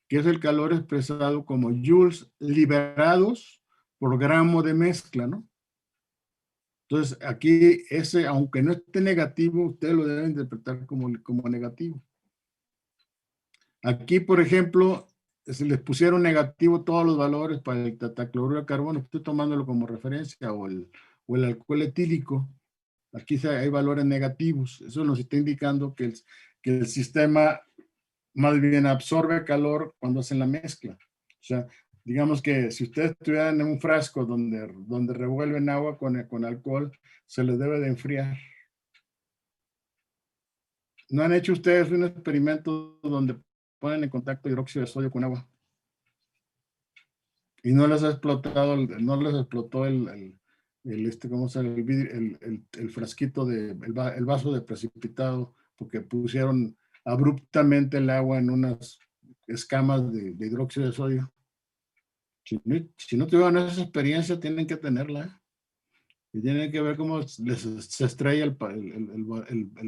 que es el calor expresado como joules liberados por gramo de mezcla, ¿no? Entonces, aquí aunque no esté negativo, ustedes lo deben interpretar como negativo. Aquí, por ejemplo, se les pusieron negativo todos los valores para el tetacloruro de carbono. Estoy tomándolo como referencia, o el alcohol etílico. Aquí hay valores negativos. Eso nos está indicando que el sistema más bien absorbe calor cuando hacen la mezcla. O sea, digamos que si ustedes estuvieran en un frasco donde revuelven agua con alcohol, se les debe de enfriar. ¿No han hecho ustedes un experimento donde ponen en contacto hidróxido de sodio con agua? Y no les ha explotado, ¿cómo se llama? El frasquito el vaso de precipitado, porque pusieron abruptamente el agua en unas escamas de hidróxido de sodio. Si no tuvieron esa experiencia, tienen que tenerla. Y tienen que ver cómo se estrella el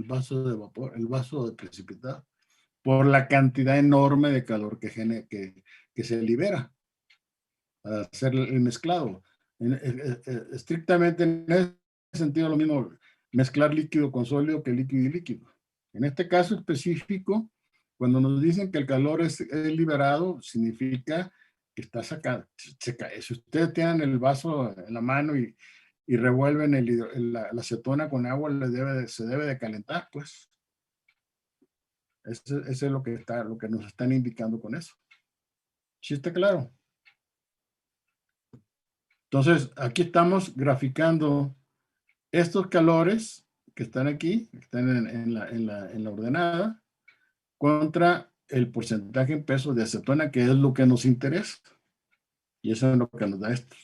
vaso de vapor, el vaso de precipitado, por la cantidad enorme de calor que se libera al hacer el mezclado. Estrictamente en ese sentido, lo mismo mezclar líquido con sólido que líquido y líquido. En este caso específico, cuando nos dicen que el calor es liberado, significa que está sacado. Si ustedes tienen el vaso en la mano y revuelven la acetona con agua, se debe de calentar, pues. Eso es lo que nos están indicando con eso. ¿Sí está claro? Entonces, aquí estamos graficando estos calores que están aquí, que están en la ordenada, contra el porcentaje en pesos de acetona, que es lo que nos interesa. Y eso es lo que nos da esto.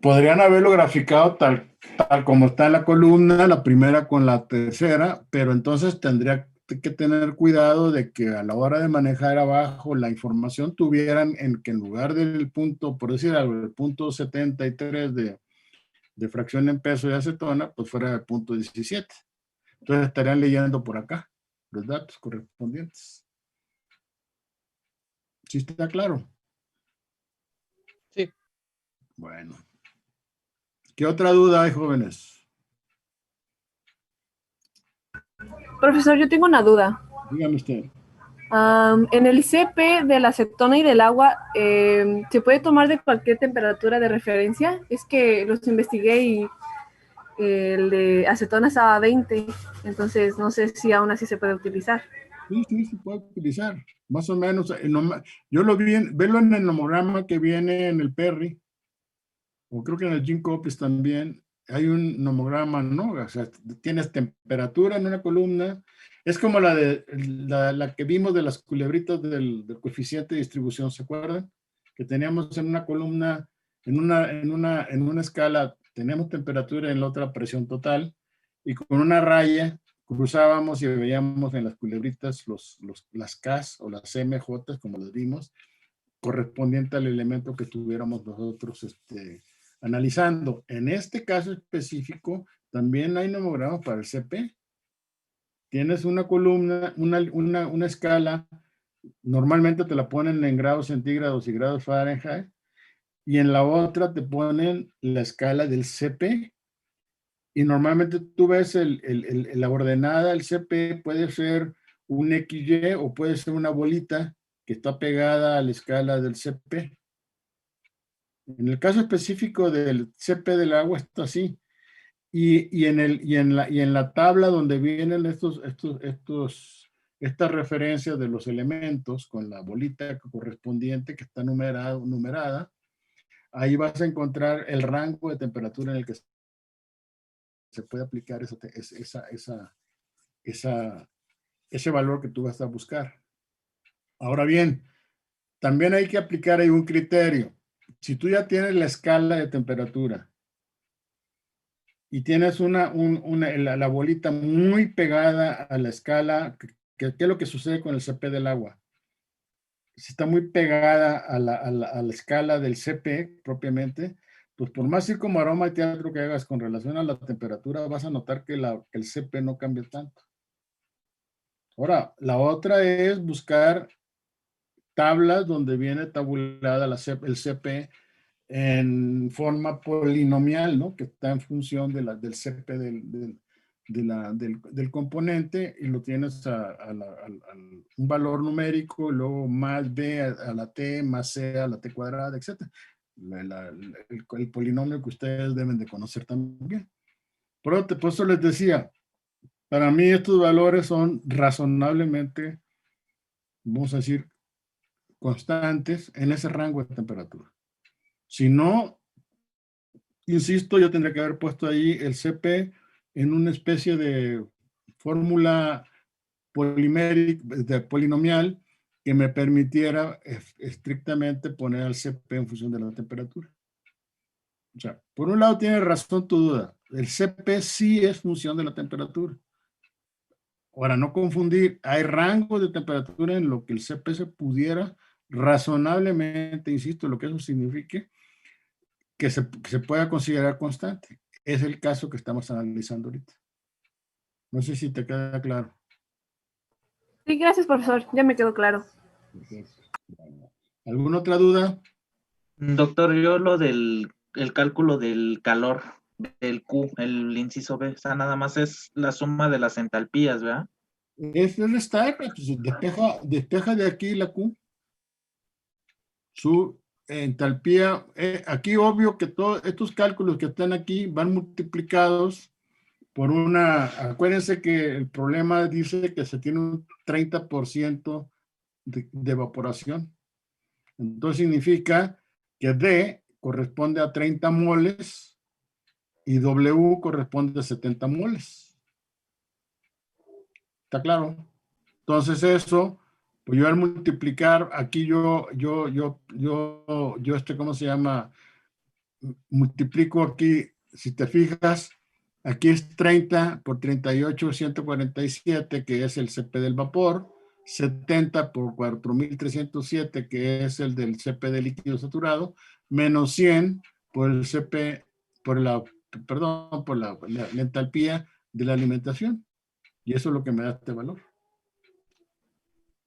Podrían haberlo graficado tal como está en la columna, la primera con la tercera, pero entonces tendría que tener cuidado de que a la hora de manejar abajo la información tuvieran que en lugar del punto, por decir algo, el punto 73 de fracción en peso de acetona, pues fuera el punto 17. Entonces estarían leyendo por acá los datos correspondientes. ¿Sí está claro? Sí. Bueno. ¿Qué otra duda hay, jóvenes? Profesor, yo tengo una duda. Dígame usted. En el CP de la acetona y del agua, ¿se puede tomar de cualquier temperatura de referencia? Es que los investigué y el de acetona estaba a 20, entonces no sé si aún así se puede utilizar. Sí, se puede utilizar. Más o menos. Yo lo vi, velo en el nomograma que viene en el Perry, o creo que en el Jim Copies también. Hay un nomograma, ¿no? O sea, tienes temperatura en una columna. Es como la que vimos de las culebritas del coeficiente de distribución, ¿se acuerdan? Que teníamos en una columna, en una escala, teníamos temperatura, en la otra presión total, y con una raya cruzábamos y veíamos en las culebritas las Ks o las MJ, como las vimos, correspondiente al elemento que tuviéramos nosotros analizando. En este caso específico, también hay nomogramas para el CP. Tienes una columna, una escala, normalmente te la ponen en grados centígrados y grados Fahrenheit, y en la otra te ponen la escala del CP, y normalmente tú ves la ordenada del CP, puede ser un XY o puede ser una bolita que está pegada a la escala del CP. En el caso específico del CP del agua está así. Y en la tabla donde vienen estas referencias de los elementos con la bolita correspondiente que está numerada, ahí vas a encontrar el rango de temperatura en el que se puede aplicar esa ese valor que tú vas a buscar. Ahora bien, también hay que aplicar ahí un criterio. Si tú ya tienes la escala de temperatura y tienes la bolita muy pegada a la escala, ¿qué es lo que sucede con el CP del agua? Si está muy pegada a la escala del CP propiamente, pues por más ir como aroma y teatro que hagas con relación a la temperatura, vas a notar que el CP no cambia tanto. Ahora, la otra es buscar tablas donde viene tabulada el CP en forma polinomial, ¿no? Que está en función del CP del componente, y lo tienes un valor numérico, y luego más B a la T, más C a la T cuadrada, etc. El polinomio que ustedes deben de conocer también. Por eso les decía, para mí estos valores son razonablemente, vamos a decir, constantes en ese rango de temperatura. Si no, insisto, yo tendría que haber puesto ahí el CP en una especie de fórmula polinomial que me permitiera estrictamente poner al CP en función de la temperatura. O sea, por un lado tiene razón tu duda. El CP sí es función de la temperatura. Ahora, no confundir, hay rangos de temperatura en lo que el CP se pudiera razonablemente, insisto, lo que eso signifique, que se pueda considerar constante. Es el caso que estamos analizando ahorita. No sé si te queda claro. Sí, gracias, profesor. Ya me quedó claro. ¿Alguna otra duda? Doctor, yo lo del el cálculo del calor, del Q, el inciso B, o sea, nada más es la suma de las entalpías, ¿verdad? Es el estar, pues, despeja de aquí la Q. Su entalpía, aquí obvio que todos estos cálculos que están aquí van multiplicados por acuérdense que el problema dice que se tiene un 30% de evaporación. Entonces significa que D corresponde a 30 moles y W corresponde a 70 moles. ¿Está claro? Entonces eso, pues yo al multiplicar, aquí ¿cómo se llama? Multiplico aquí, si te fijas, aquí es 30 por 38, 147, que es el CP del vapor, 70 por 4307, que es el del CP del líquido saturado, menos 100 por el CP, por la entalpía de la alimentación. Y eso es lo que me da este valor.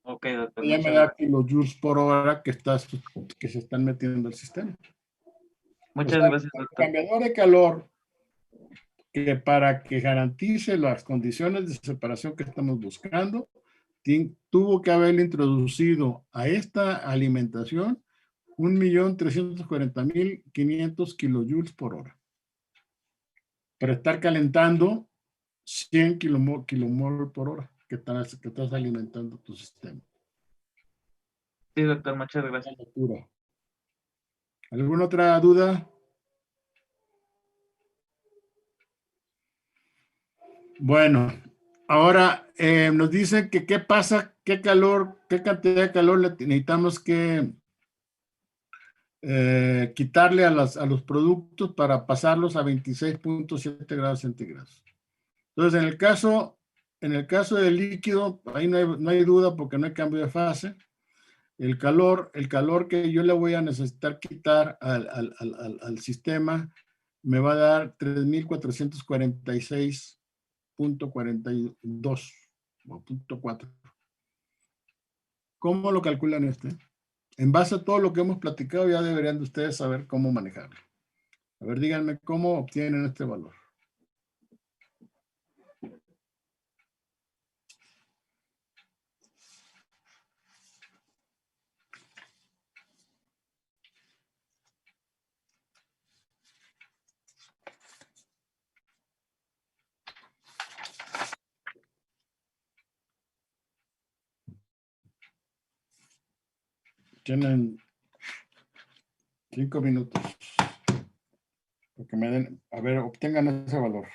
Ok, doctor. Ya me da kilojoules por hora que se están metiendo al sistema. Muchas gracias, El doctor. cambiador de calor, que para que garantice las condiciones de separación que estamos buscando, tuvo que haber introducido a esta alimentación 1.340.500 kilojoules por hora, para estar calentando 100 kilomol por hora que estás alimentando tu sistema. Sí, doctor, muchas gracias. ¿Alguna otra duda? Bueno, ahora nos dicen que qué pasa, qué cantidad de calor necesitamos que quitarle a los productos para pasarlos a 26.7 grados centígrados. Entonces, en el caso del líquido, ahí no hay duda porque no hay cambio de fase. El calor que yo le voy a necesitar quitar al sistema me va a dar 3.446.42 o 0.4. ¿Cómo lo calculan este? En base a todo lo que hemos platicado, ya deberían de ustedes saber cómo manejarlo. A ver, díganme cómo obtienen este valor. Tienen 5 minutos. Porque me den, a ver, obtengan ese valor.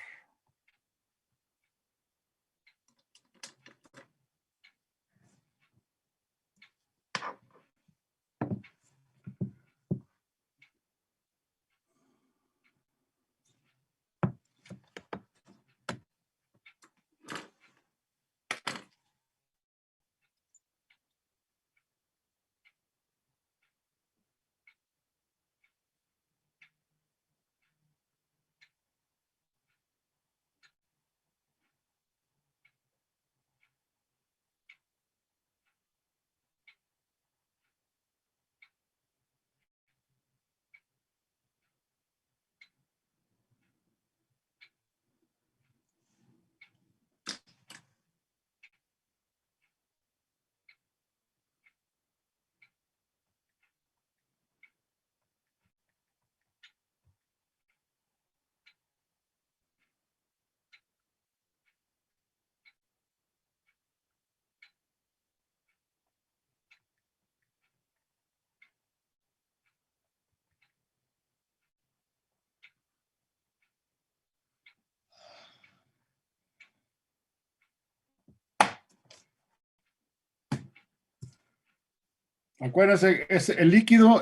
Acuérdense, es el líquido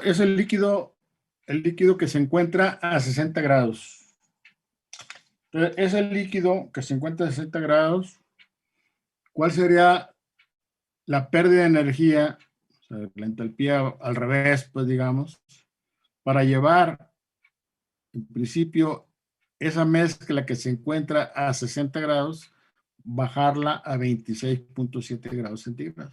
que se encuentra a 60 grados. Entonces, ese líquido que se encuentra a 60 grados, ¿cuál sería la pérdida de energía, o sea, la entalpía al revés, pues digamos, para llevar, en principio, esa mezcla que se encuentra a 60 grados, bajarla a 26.7 grados centígrados?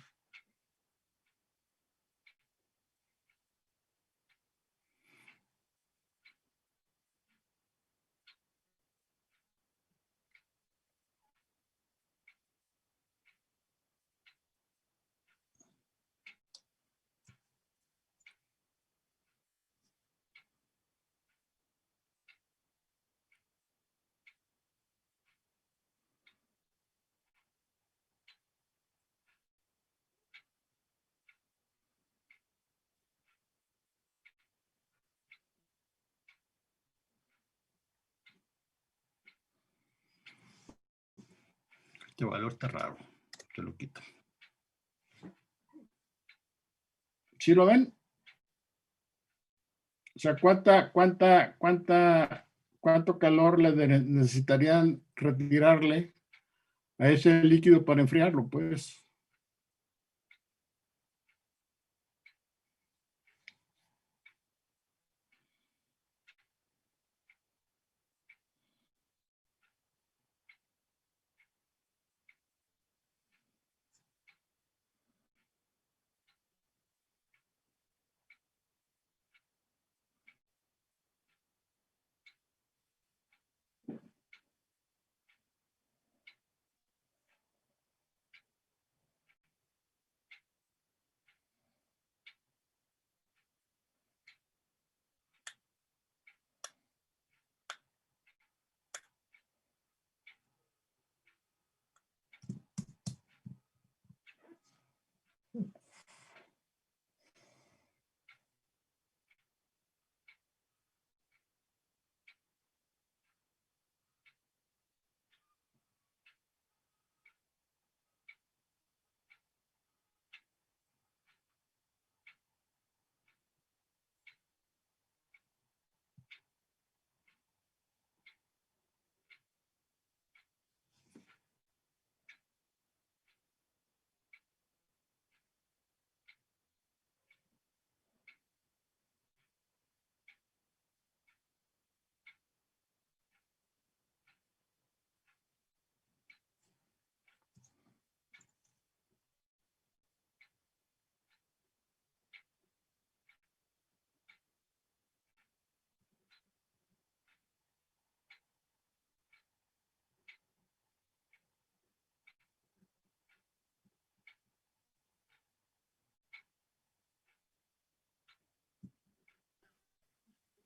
Este valor está raro, te lo quito. ¿Sí lo ven? O sea, ¿cuánto calor necesitarían retirarle a ese líquido para enfriarlo? Pues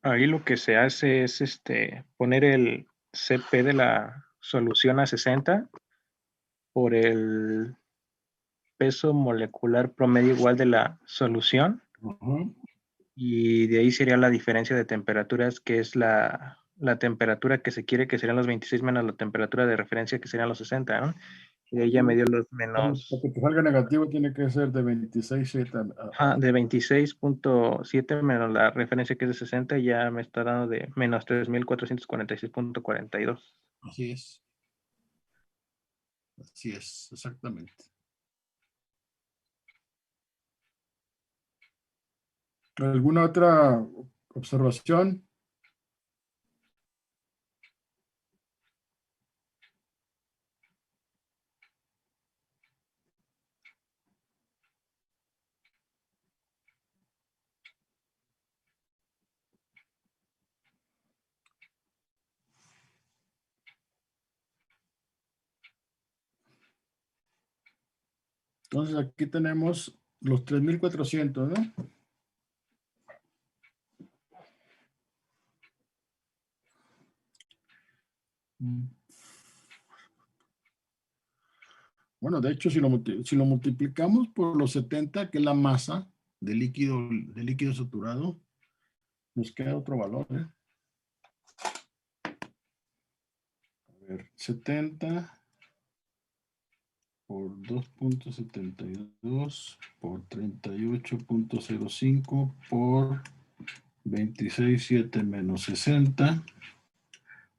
Ahí lo que se hace es poner el CP de la solución a 60 por el peso molecular promedio igual de la solución. Y de ahí sería la diferencia de temperaturas, que es la temperatura que se quiere, que serían los 26 menos la temperatura de referencia, que serían los 60, ¿no? Y ahí ya me dio los menos... Para que te salga negativo tiene que ser de 26,7. de 26.7 menos la referencia que es de 60, ya me está dando de menos 3.446.42. Así es. Así es, exactamente. ¿Alguna otra observación? Entonces aquí tenemos los 3,400, ¿no? Bueno, de hecho, si lo multiplicamos por los 70, que es la masa de líquido saturado, nos queda otro valor, ¿eh? A ver, 70 por 2.72 por 38.05 por 26.7 menos 60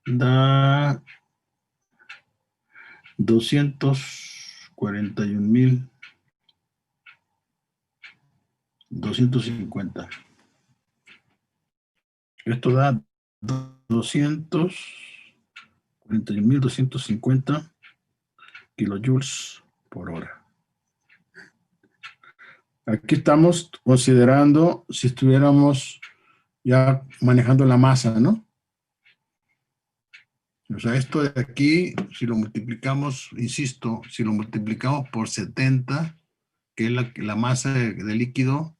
da 241.250. Esto da 241.250 kilojoules por hora. Aquí estamos considerando si estuviéramos ya manejando la masa, ¿no? O sea, esto de aquí, si lo multiplicamos, insisto, si lo multiplicamos por 70, que es la masa de líquido,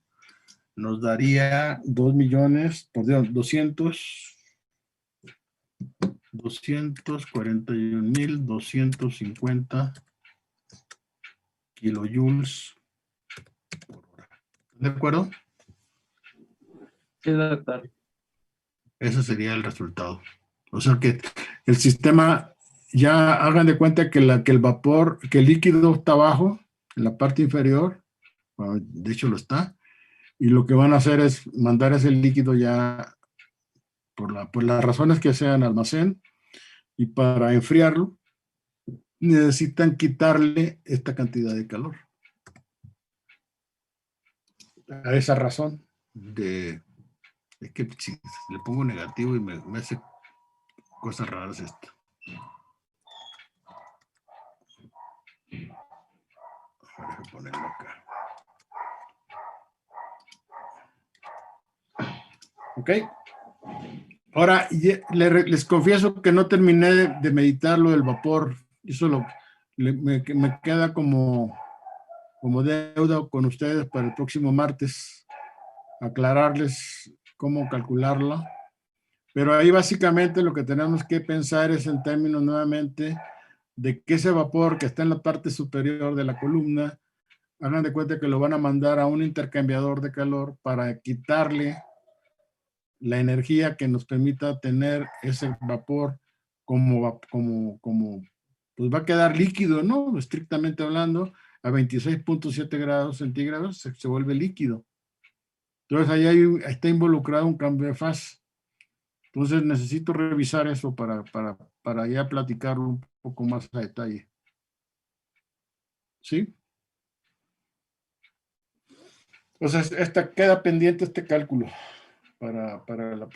nos daría 241.250 kilojoules por hora. ¿De acuerdo? Sí, doctor. Ese sería el resultado. O sea que el sistema, ya hagan de cuenta que el vapor, que el líquido está abajo, en la parte inferior, bueno, de hecho lo está, y lo que van a hacer es mandar ese líquido ya por las razones que sean al almacén, y para enfriarlo necesitan quitarle esta cantidad de calor. A esa razón es que si le pongo negativo y me hace cosas raras esto. Voy a ponerlo acá. Ok. Ahora, les confieso que no terminé de meditar lo del vapor. Eso me queda como deuda con ustedes para el próximo martes. Aclararles cómo calcularlo. Pero ahí básicamente lo que tenemos que pensar es en términos nuevamente de que ese vapor que está en la parte superior de la columna, hagan de cuenta que lo van a mandar a un intercambiador de calor para quitarle la energía que nos permita tener ese vapor pues va a quedar líquido, ¿no? Estrictamente hablando, a 26.7 grados centígrados se vuelve líquido. Entonces ahí está involucrado un cambio de fase. Entonces necesito revisar eso para ya platicarlo un poco más a detalle. ¿Sí? Entonces queda pendiente este cálculo para la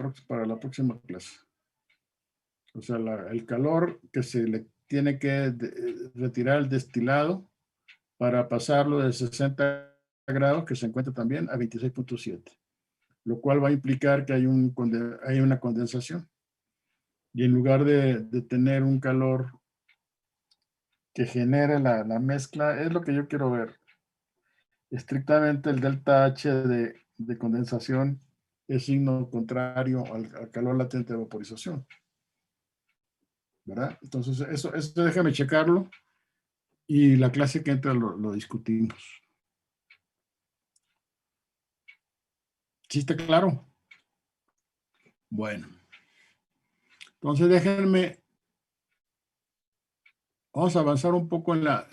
próxima clase. O sea, el calor que se le tiene que retirar el destilado para pasarlo de 60 grados, que se encuentra también, a 26.7. Lo cual va a implicar que hay una condensación. Y en lugar de tener un calor que genere la mezcla, es lo que yo quiero ver. Estrictamente el delta H de condensación es signo contrario al calor latente de vaporización. ¿Verdad? Entonces, eso déjame checarlo y la clase que entra lo discutimos. ¿Sí está claro? Bueno. Entonces, déjenme. Vamos a avanzar un poco en la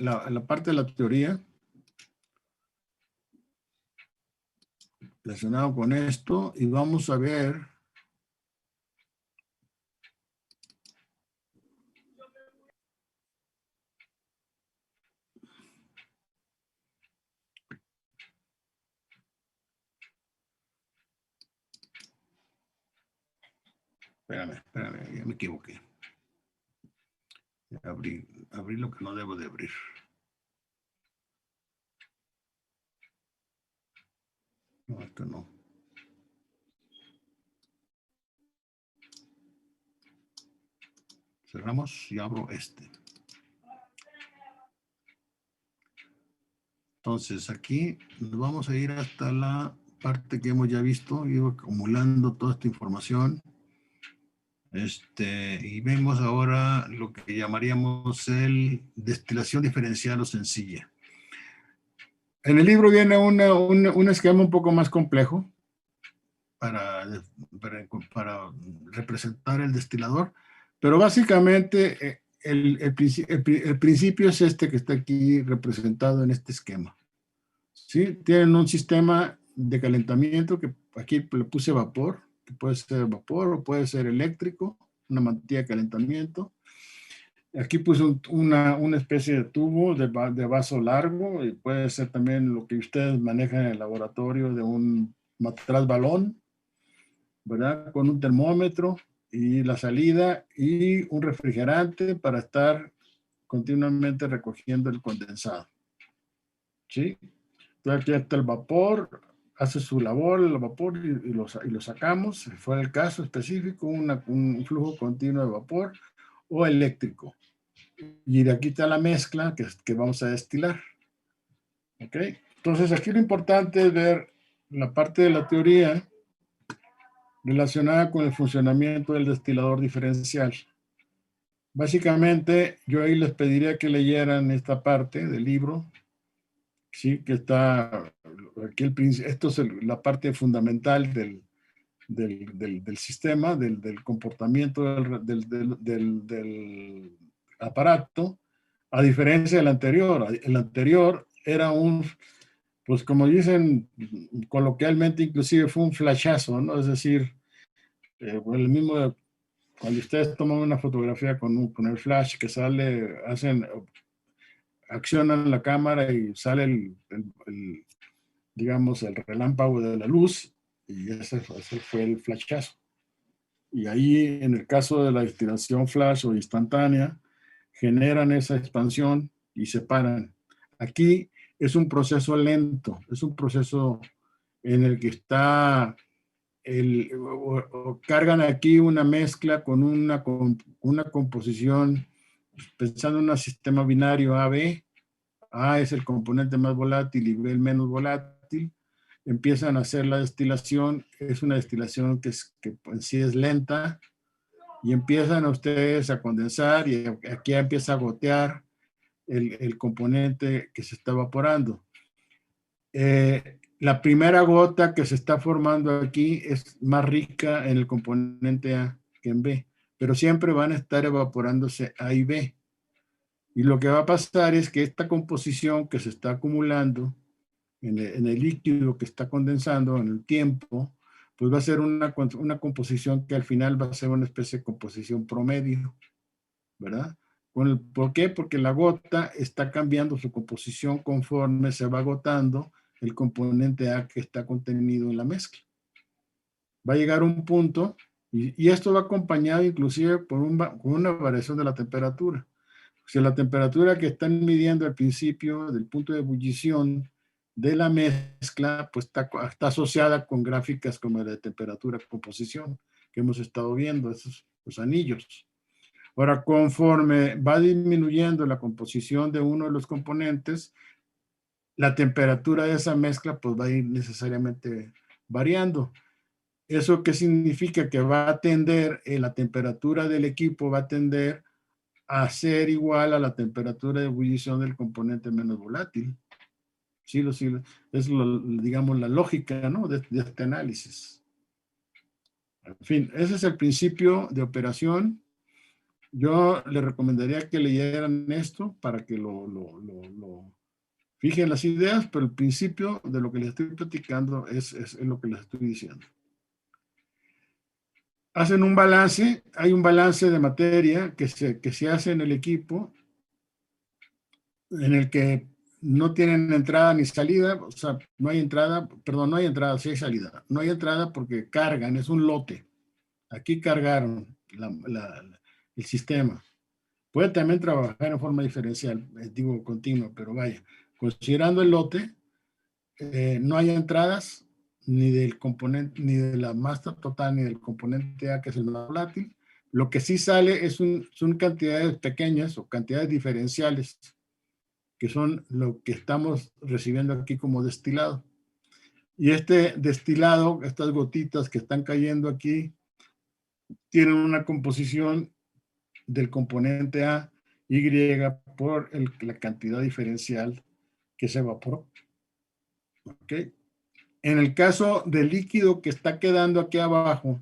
parte de la teoría. Relacionado con esto. Y vamos a ver. Espérame, ya me equivoqué. Abrí lo que no debo de abrir. No, esto no. Cerramos y abro este. Entonces aquí nos vamos a ir hasta la parte que hemos ya visto, iba acumulando toda esta información. Y vemos ahora lo que llamaríamos destilación diferencial o sencilla. En el libro viene un esquema un poco más complejo para representar el destilador, pero básicamente el principio es este que está aquí representado en este esquema. ¿Sí? Tienen un sistema de calentamiento que aquí le puse vapor, que puede ser vapor o puede ser eléctrico, una mantilla de calentamiento. Aquí puse una especie de tubo de vaso largo, y puede ser también lo que ustedes manejan en el laboratorio de un matraz balón, ¿verdad? Con un termómetro y la salida y un refrigerante para estar continuamente recogiendo el condensado. ¿Sí? Entonces aquí está el vapor, hace su labor el vapor y lo sacamos, si fuera el caso específico, un flujo continuo de vapor o eléctrico. Y de aquí está la mezcla que vamos a destilar. ¿Ok? Entonces aquí lo importante es ver la parte de la teoría relacionada con el funcionamiento del destilador diferencial. Básicamente, yo ahí les pediría que leyeran esta parte del libro, ¿sí? Que está aquí, esto es la parte fundamental del sistema, del comportamiento del aparato, a diferencia del anterior. El anterior era pues como dicen coloquialmente, inclusive fue un flashazo, ¿no? Es decir, el mismo, cuando ustedes toman una fotografía con el flash que sale, accionan la cámara y sale digamos, el relámpago de la luz, y ese fue el flashazo. Y ahí, en el caso de la destilación flash o instantánea, generan esa expansión y se paran. Aquí es un proceso lento, es un proceso en el que está cargan aquí una mezcla con una composición, pensando en un sistema binario A-B. A es el componente más volátil y B el menos volátil. Empiezan a hacer la destilación, es una destilación que en sí es lenta, y empiezan a ustedes a condensar, y aquí empieza a gotear el componente que se está evaporando. La primera gota que se está formando aquí es más rica en el componente A que en B, pero siempre van a estar evaporándose A y B. Y lo que va a pasar es que esta composición que se está acumulando en el líquido que está condensando en el tiempo, pues va a ser una composición que al final va a ser una especie de composición promedio, ¿verdad? ¿Por qué? Porque la gota está cambiando su composición conforme se va agotando el componente A que está contenido en la mezcla. Va a llegar un punto, y esto va acompañado inclusive por con una variación de la temperatura. Si la temperatura que están midiendo al principio del punto de ebullición de la mezcla, pues está asociada con gráficas como la de temperatura composición que hemos estado viendo, esos los anillos. Ahora, conforme va disminuyendo la composición de uno de los componentes, la temperatura de esa mezcla pues va a ir necesariamente variando. ¿Eso qué significa? Que va a tender, la temperatura del equipo va a tender a ser igual a la temperatura de ebullición del componente menos volátil. Sí, es digamos la lógica, ¿no? de este análisis. En fin, ese es el principio de operación. Yo le recomendaría que leyeran esto para que lo fijen las ideas, pero el principio de lo que les estoy platicando es lo que les estoy diciendo. Hacen un balance, hay un balance de materia que se hace en el equipo, en el que no tienen entrada ni salida, o sea, no hay entrada, perdón, no hay entrada, sí hay salida. No hay entrada porque cargan, es un lote. Aquí cargaron el sistema. Puede también trabajar en forma diferencial, digo continua, pero vaya, considerando el lote, no hay entradas ni del componente, ni de la masa total, ni del componente A, que es el más volátil. Lo que sí sale son cantidades pequeñas o cantidades diferenciales, que son lo que estamos recibiendo aquí como destilado. Y este destilado, estas gotitas que están cayendo aquí, tienen una composición del componente A, Y, por la cantidad diferencial que se evaporó. ¿Ok? En el caso del líquido que está quedando aquí abajo,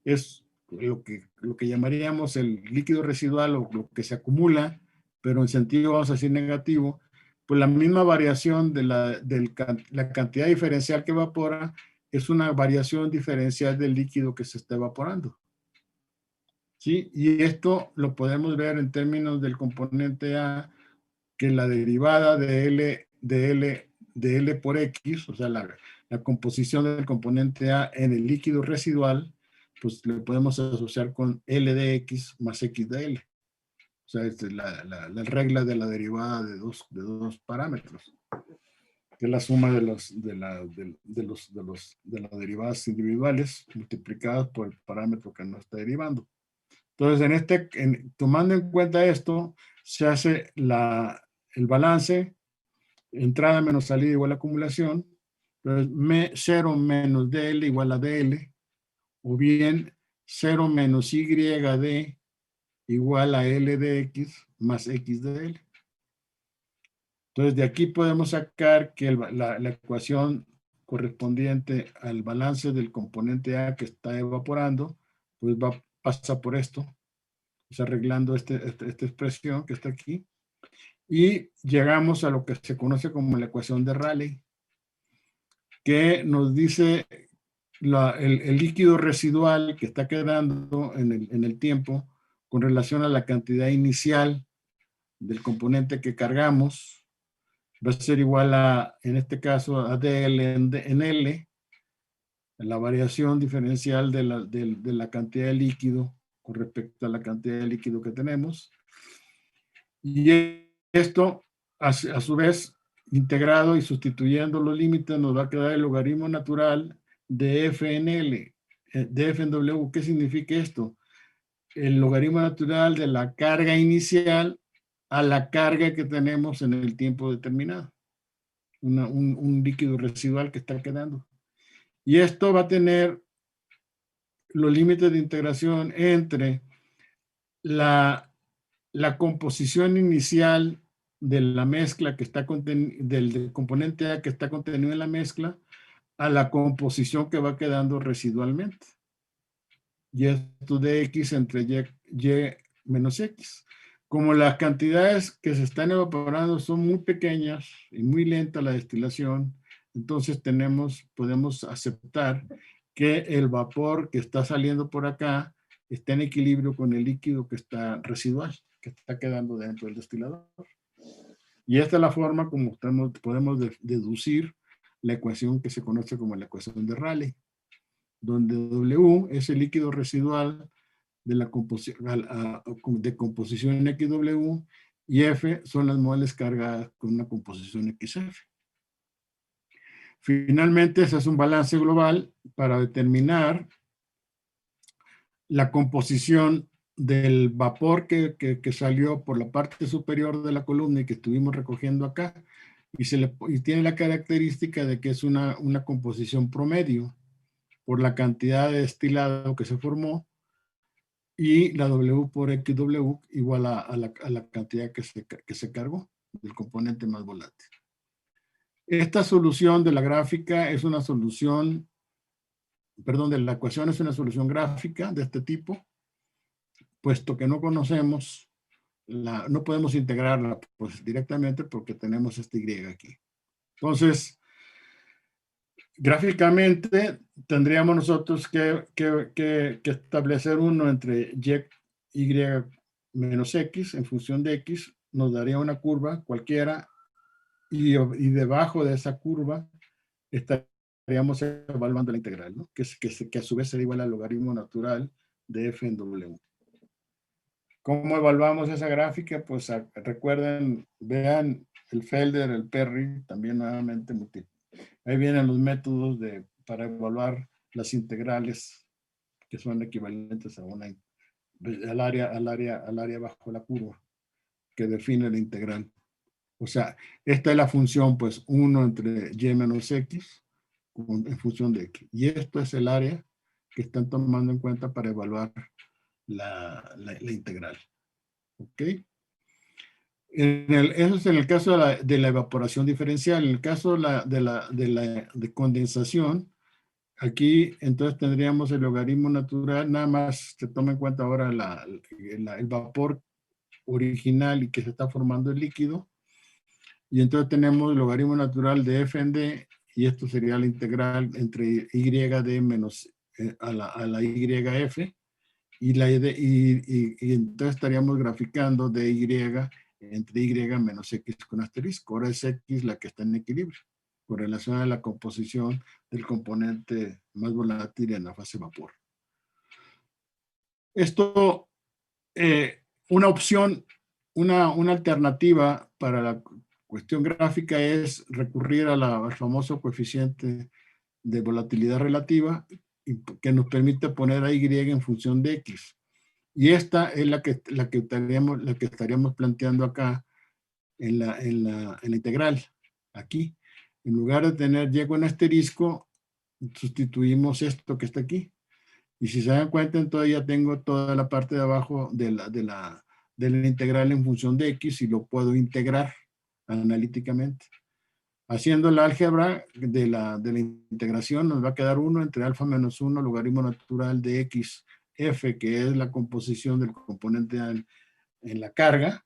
es lo que lo que llamaríamos el líquido residual o lo que se acumula, pero en sentido, vamos a decir, negativo, pues la misma variación de la cantidad diferencial que evapora es una variación diferencial del líquido que se está evaporando. ¿Sí? Y esto lo podemos ver en términos del componente A, que la derivada de L por X, o sea, la composición del componente A en el líquido residual, pues le podemos asociar con L de X más X de L. O sea, esta es la regla de la derivada de dos parámetros, que es la suma de las derivadas individuales multiplicadas por el parámetro que nos está derivando. Entonces, tomando en cuenta esto, se hace el balance, entrada menos salida igual a acumulación, entonces 0 menos DL igual a DL, o bien 0 menos YD igual a L de X más X de L. Entonces, de aquí podemos sacar que la ecuación correspondiente al balance del componente A que está evaporando, pues pasa por esto, o sea, arreglando esta expresión que está aquí, y llegamos a lo que se conoce como la ecuación de Rayleigh, que nos dice el líquido residual que está quedando en el tiempo con relación a la cantidad inicial del componente que cargamos, va a ser igual a, en este caso, a DL en L, la variación diferencial de la cantidad de líquido con respecto a la cantidad de líquido que tenemos. Y esto, a su vez, integrado y sustituyendo los límites, nos va a quedar el logaritmo natural de F en L, de F en W. ¿Qué significa esto? El logaritmo natural de la carga inicial a la carga que tenemos en el tiempo determinado. Un líquido residual que está quedando. Y esto va a tener los límites de integración entre la composición inicial de la mezcla que está del componente A que está contenido en la mezcla a la composición que va quedando residualmente. Y esto de X entre Y menos X. Como las cantidades que se están evaporando son muy pequeñas y muy lenta la destilación, entonces podemos aceptar que el vapor que está saliendo por acá está en equilibrio con el líquido que está residual, que está quedando dentro del destilador. Y esta es la forma como podemos deducir la ecuación que se conoce como la ecuación de Rayleigh, donde W es el líquido residual de la composición XW y F son las moles cargadas con una composición XF. Finalmente, se hace un balance global para determinar la composición del vapor que salió por la parte superior de la columna y que estuvimos recogiendo acá, y tiene la característica de que es una composición promedio por la cantidad de destilado que se formó, y la W por XW igual a la cantidad que se cargó del componente más volátil. Esta solución de la gráfica es una solución, perdón, de la ecuación es una solución gráfica de este tipo, puesto que no conocemos, no podemos integrarla pues, directamente porque tenemos este Y aquí. Entonces, gráficamente tendríamos nosotros que establecer uno entre Y menos X en función de X, nos daría una curva cualquiera y debajo de esa curva estaríamos evaluando la integral, ¿no? que a su vez sería igual al logaritmo natural de F en W. ¿Cómo evaluamos esa gráfica? Pues recuerden, vean el Felder, el Perry, también nuevamente ahí vienen los métodos para evaluar las integrales que son equivalentes a al área bajo la curva que define la integral. O sea, esta es la función, pues, 1 entre Y menos X en función de X. Y esto es el área que están tomando en cuenta para evaluar la integral. ¿Ok? Eso es en el caso de la evaporación diferencial. En el caso de condensación, aquí entonces tendríamos el logaritmo natural, nada más se toma en cuenta ahora el vapor original y que se está formando el líquido. Y entonces tenemos el logaritmo natural de f en d, y esto sería la integral entre y d menos a la yf, y entonces estaríamos graficando de y entre y menos x con asterisco. Ahora es x la que está en equilibrio, con relación a la composición del componente más volátil en la fase vapor. Esto, una opción, una alternativa para la cuestión gráfica es recurrir al famoso coeficiente de volatilidad relativa, que nos permite poner a y en función de x. Y esta es la que estaríamos planteando acá en la integral. Aquí, en lugar de tener y con asterisco, sustituimos esto que está aquí. Y si se dan cuenta, entonces ya tengo toda la parte de abajo de la integral en función de x, y lo puedo integrar analíticamente. Haciendo la álgebra de la integración, nos va a quedar 1 entre alfa menos 1, logaritmo natural de x, f, que es la composición del componente en la carga,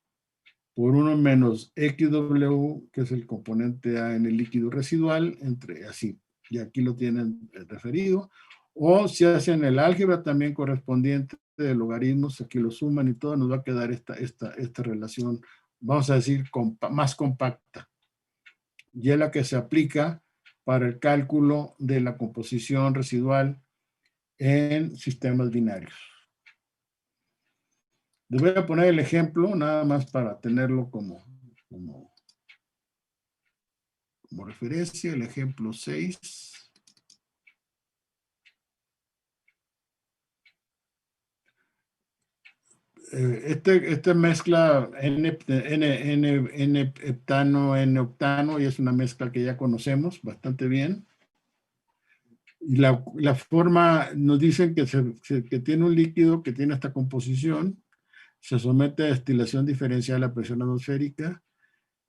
por 1 menos xw, que es el componente A en el líquido residual, entre así. Y aquí lo tienen referido. O si hacen el álgebra también correspondiente de logaritmos, aquí lo suman y todo, nos va a quedar esta relación, vamos a decir, más compacta. Y es la que se aplica para el cálculo de la composición residual en sistemas binarios. Les voy a poner el ejemplo, nada más para tenerlo como referencia, el ejemplo 6. Este mezcla N-heptano, N-octano, y es una mezcla que ya conocemos bastante bien. Y la forma, nos dicen que tiene un líquido que tiene esta composición, se somete a destilación diferencial a presión atmosférica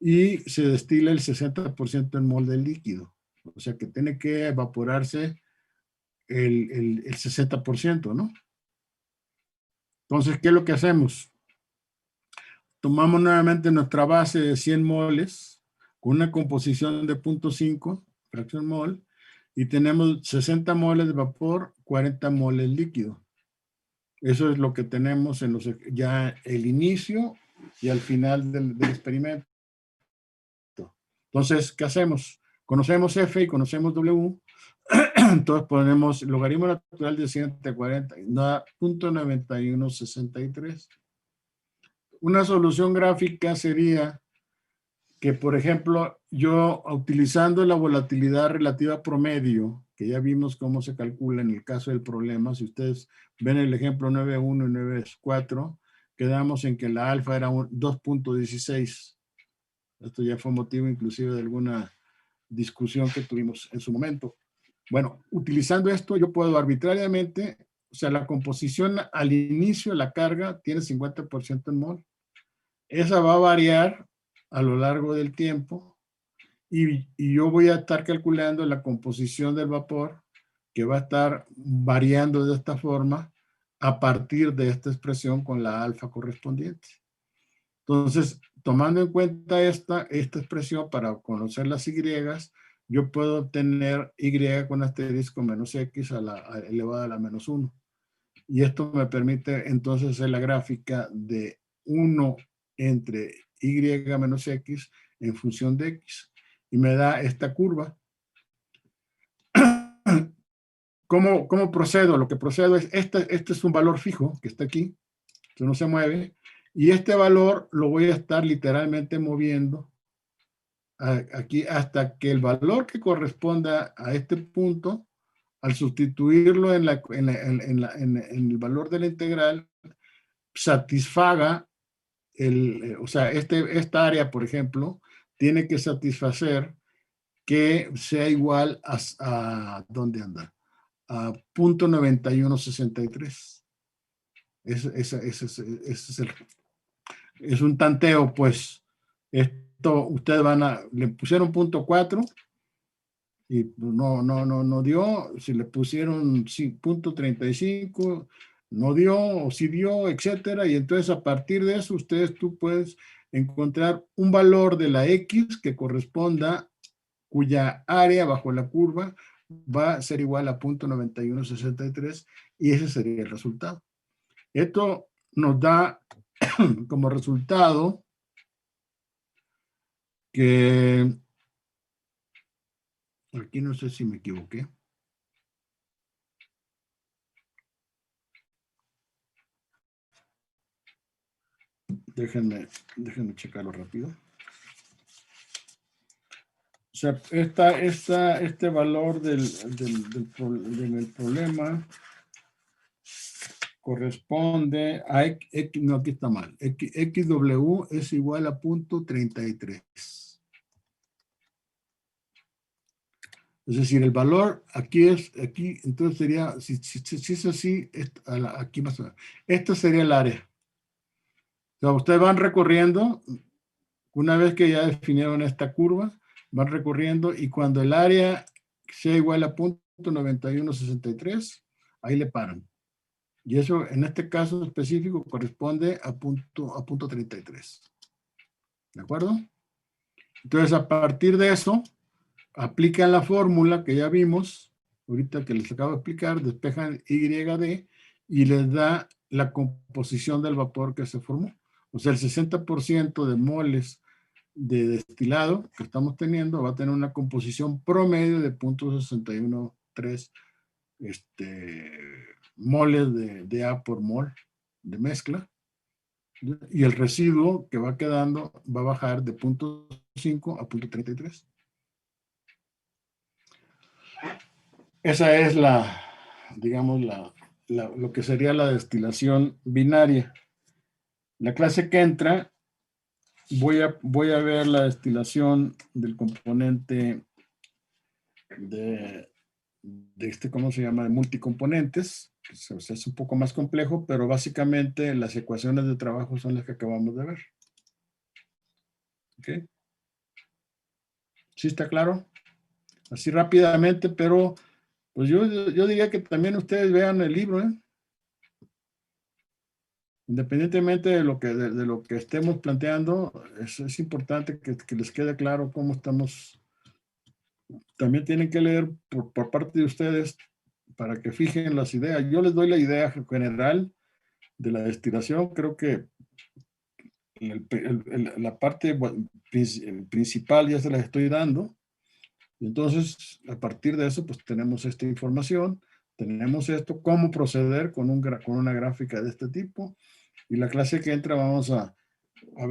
y se destila el 60% en mol del líquido. O sea que tiene que evaporarse el 60%, ¿no? Entonces, ¿qué es lo que hacemos? Tomamos nuevamente nuestra base de 100 moles con una composición de 0.5 fracción mol, y tenemos 60 moles de vapor, 40 moles líquido. Eso es lo que tenemos en ya el inicio y al final del experimento. Entonces, ¿qué hacemos? Conocemos F y conocemos W. Entonces ponemos logaritmo natural de 140, da 0.9163. Una solución gráfica sería que, por ejemplo, yo utilizando la volatilidad relativa promedio, que ya vimos cómo se calcula en el caso del problema, si ustedes ven el ejemplo 9.1 y 9.4, quedamos en que la alfa era 2.16. Esto ya fue motivo inclusive de alguna discusión que tuvimos en su momento. Bueno, utilizando esto yo puedo arbitrariamente, o sea, la composición al inicio de la carga tiene 50% en mol. Esa va a variar a lo largo del tiempo, y yo voy a estar calculando la composición del vapor, que va a estar variando de esta forma a partir de esta expresión con la alfa correspondiente. Entonces, tomando en cuenta esta expresión para conocer las y, yo puedo obtener y con asterisco menos x elevado a la menos 1. Y esto me permite entonces hacer la gráfica de 1 entre y menos x en función de x. Y me da esta curva. ¿Cómo procedo? Lo que procedo es, este es un valor fijo que está aquí, que no se mueve, y este valor lo voy a estar literalmente moviendo aquí hasta que el valor que corresponda a este punto, al sustituirlo en el valor de la integral, satisfaga o sea, esta área, por ejemplo, tiene que satisfacer que sea igual a ¿dónde anda? A 0.9163. Es un tanteo, pues. Esto ustedes le pusieron 0.4, y no dio. Si le pusieron 0.35, no dio, o sí dio, etcétera. Y entonces a partir de eso, tú puedes encontrar un valor de la X que corresponda, cuya área bajo la curva va a ser igual a 0.9163, y ese sería el resultado. Esto nos da como resultado que, aquí no sé si me equivoqué. Déjenme checarlo rápido. O sea, este valor del problema corresponde a X, no, aquí está mal. XW es igual a 0.33. Es decir, el valor aquí, entonces sería, si es así, aquí más o menos. Esta sería el área. O sea, ustedes van recorriendo, una vez que ya definieron esta curva, van recorriendo, y cuando el área sea igual a 0.9163, ahí le paran. Y eso, en este caso específico, corresponde a 0.33. ¿De acuerdo? Entonces, a partir de eso, aplican la fórmula que ya vimos, ahorita que les acabo de explicar, despejan YD y les da la composición del vapor que se formó. O sea, el 60% de moles de destilado que estamos teniendo va a tener una composición promedio de 0.613 moles de A por mol de mezcla, y el residuo que va quedando va a bajar de 0.5 a 0.33. Esa es digamos, lo que sería la destilación binaria. La clase que entra, voy a ver la destilación del componente de ¿cómo se llama? De multicomponentes. Es un poco más complejo, pero básicamente las ecuaciones de trabajo son las que acabamos de ver. ¿Ok? ¿Sí está claro? Así rápidamente, pero pues yo diría que también ustedes vean el libro, ¿eh? Independientemente de lo que estemos planteando, es importante que les quede claro cómo estamos. También tienen que leer por parte de ustedes para que fijen las ideas. Yo les doy la idea general de la destilación. Creo que la parte principal ya se las estoy dando. Y entonces, a partir de eso, pues tenemos esta información, tenemos esto, cómo proceder con una gráfica de este tipo. Y la clase que entra vamos a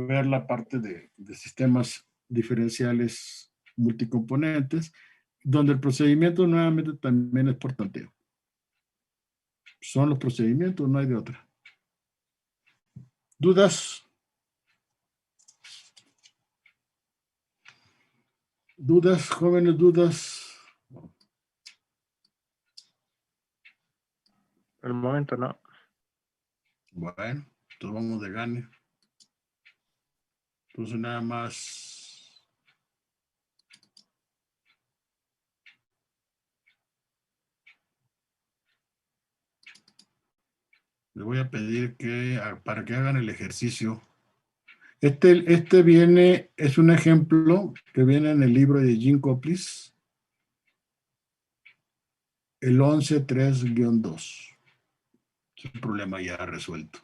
ver la parte de sistemas diferenciales multicomponentes, donde el procedimiento nuevamente también es por tanteo. Son los procedimientos, no hay de otra. ¿Dudas? ¿Dudas, jóvenes, dudas? Por el momento no. Bueno, entonces vamos de gane. Entonces nada más. Les voy a pedir para que hagan el ejercicio. Este es un ejemplo que viene en el libro de Jim Coplis, el 11.3-2. Es un problema ya resuelto.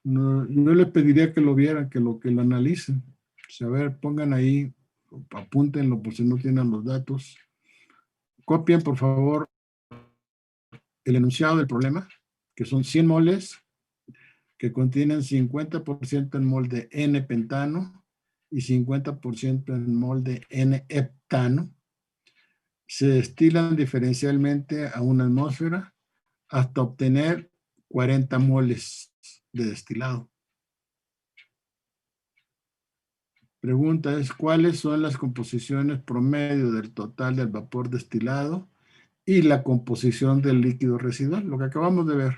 No, yo les pediría que lo vieran, que lo analicen. O sea, a ver, pongan ahí, apúntenlo por si no tienen los datos. Copien, por favor, el enunciado del problema, que son 100 moles que contienen 50% en mol de N-pentano y 50% en mol de N-heptano. Se destilan diferencialmente a una atmósfera hasta obtener 40 moles de destilado. Pregunta es, ¿cuáles son las composiciones promedio del total del vapor destilado y la composición del líquido residual? Lo que acabamos de ver.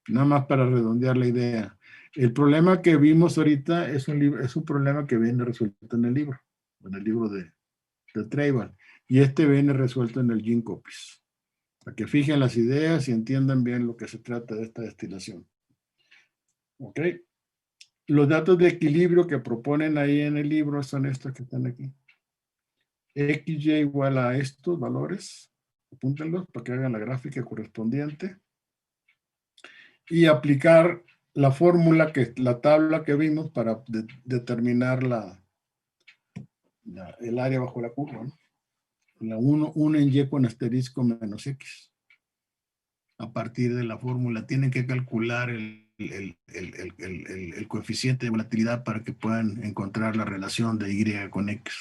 Nada más para redondear la idea. El problema que vimos ahorita es un problema que viene resuelto en el libro de Treibel. y este viene resuelto en el gin copies, para que fijen las ideas y entiendan bien lo que se trata de esta destilación. ¿Ok? Los datos de equilibrio que proponen ahí en el libro son estos que están aquí. XY igual a estos valores, apúntenlos para que hagan la gráfica correspondiente, y aplicar la fórmula, la tabla que vimos para determinar el área bajo la curva, ¿no? La 1 en Y con asterisco menos X. A partir de la fórmula tienen que calcular el coeficiente de volatilidad para que puedan encontrar la relación de Y con X.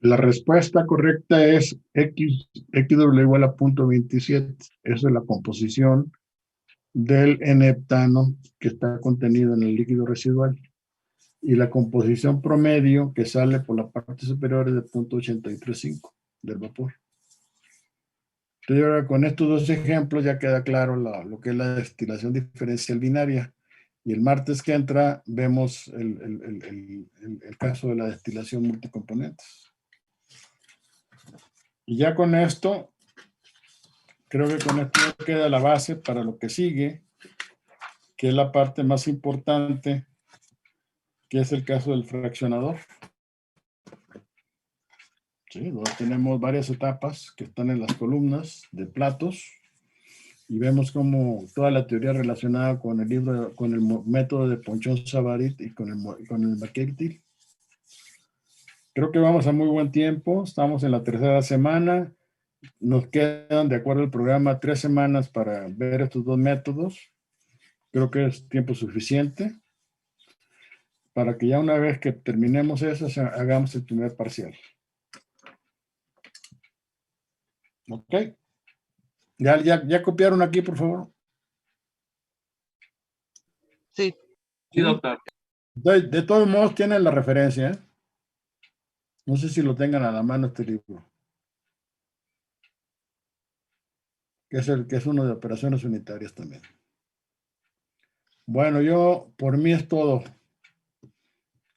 La respuesta correcta es XW igual a 0.27. Esa es la composición del N-heptano que está contenido en el líquido residual. Y la composición promedio que sale por la parte superior es de 0.835 del vapor. Entonces, ahora con estos dos ejemplos ya queda claro lo que es la destilación diferencial binaria. Y el martes que entra vemos el caso de la destilación multicomponentes. Y ya con esto, creo que con esto queda la base para lo que sigue, que es la parte más importante, que es el caso del fraccionador. Sí, donde tenemos varias etapas que están en las columnas de platos y vemos como toda la teoría relacionada con el libro, con el método de Ponchon-Savarit y con el McKelty. Creo que vamos a muy buen tiempo, estamos en la tercera semana, nos quedan, de acuerdo al programa, 3 semanas para ver estos dos métodos. Creo que es tiempo suficiente para que ya una vez que terminemos eso, hagamos el primer parcial. ¿Ok? ¿Ya copiaron aquí, por favor? Sí. Sí, doctor. De todos modos, tienen la referencia, ¿eh? No sé si lo tengan a la mano este libro. Que es uno de operaciones unitarias también. Bueno, por mí es todo.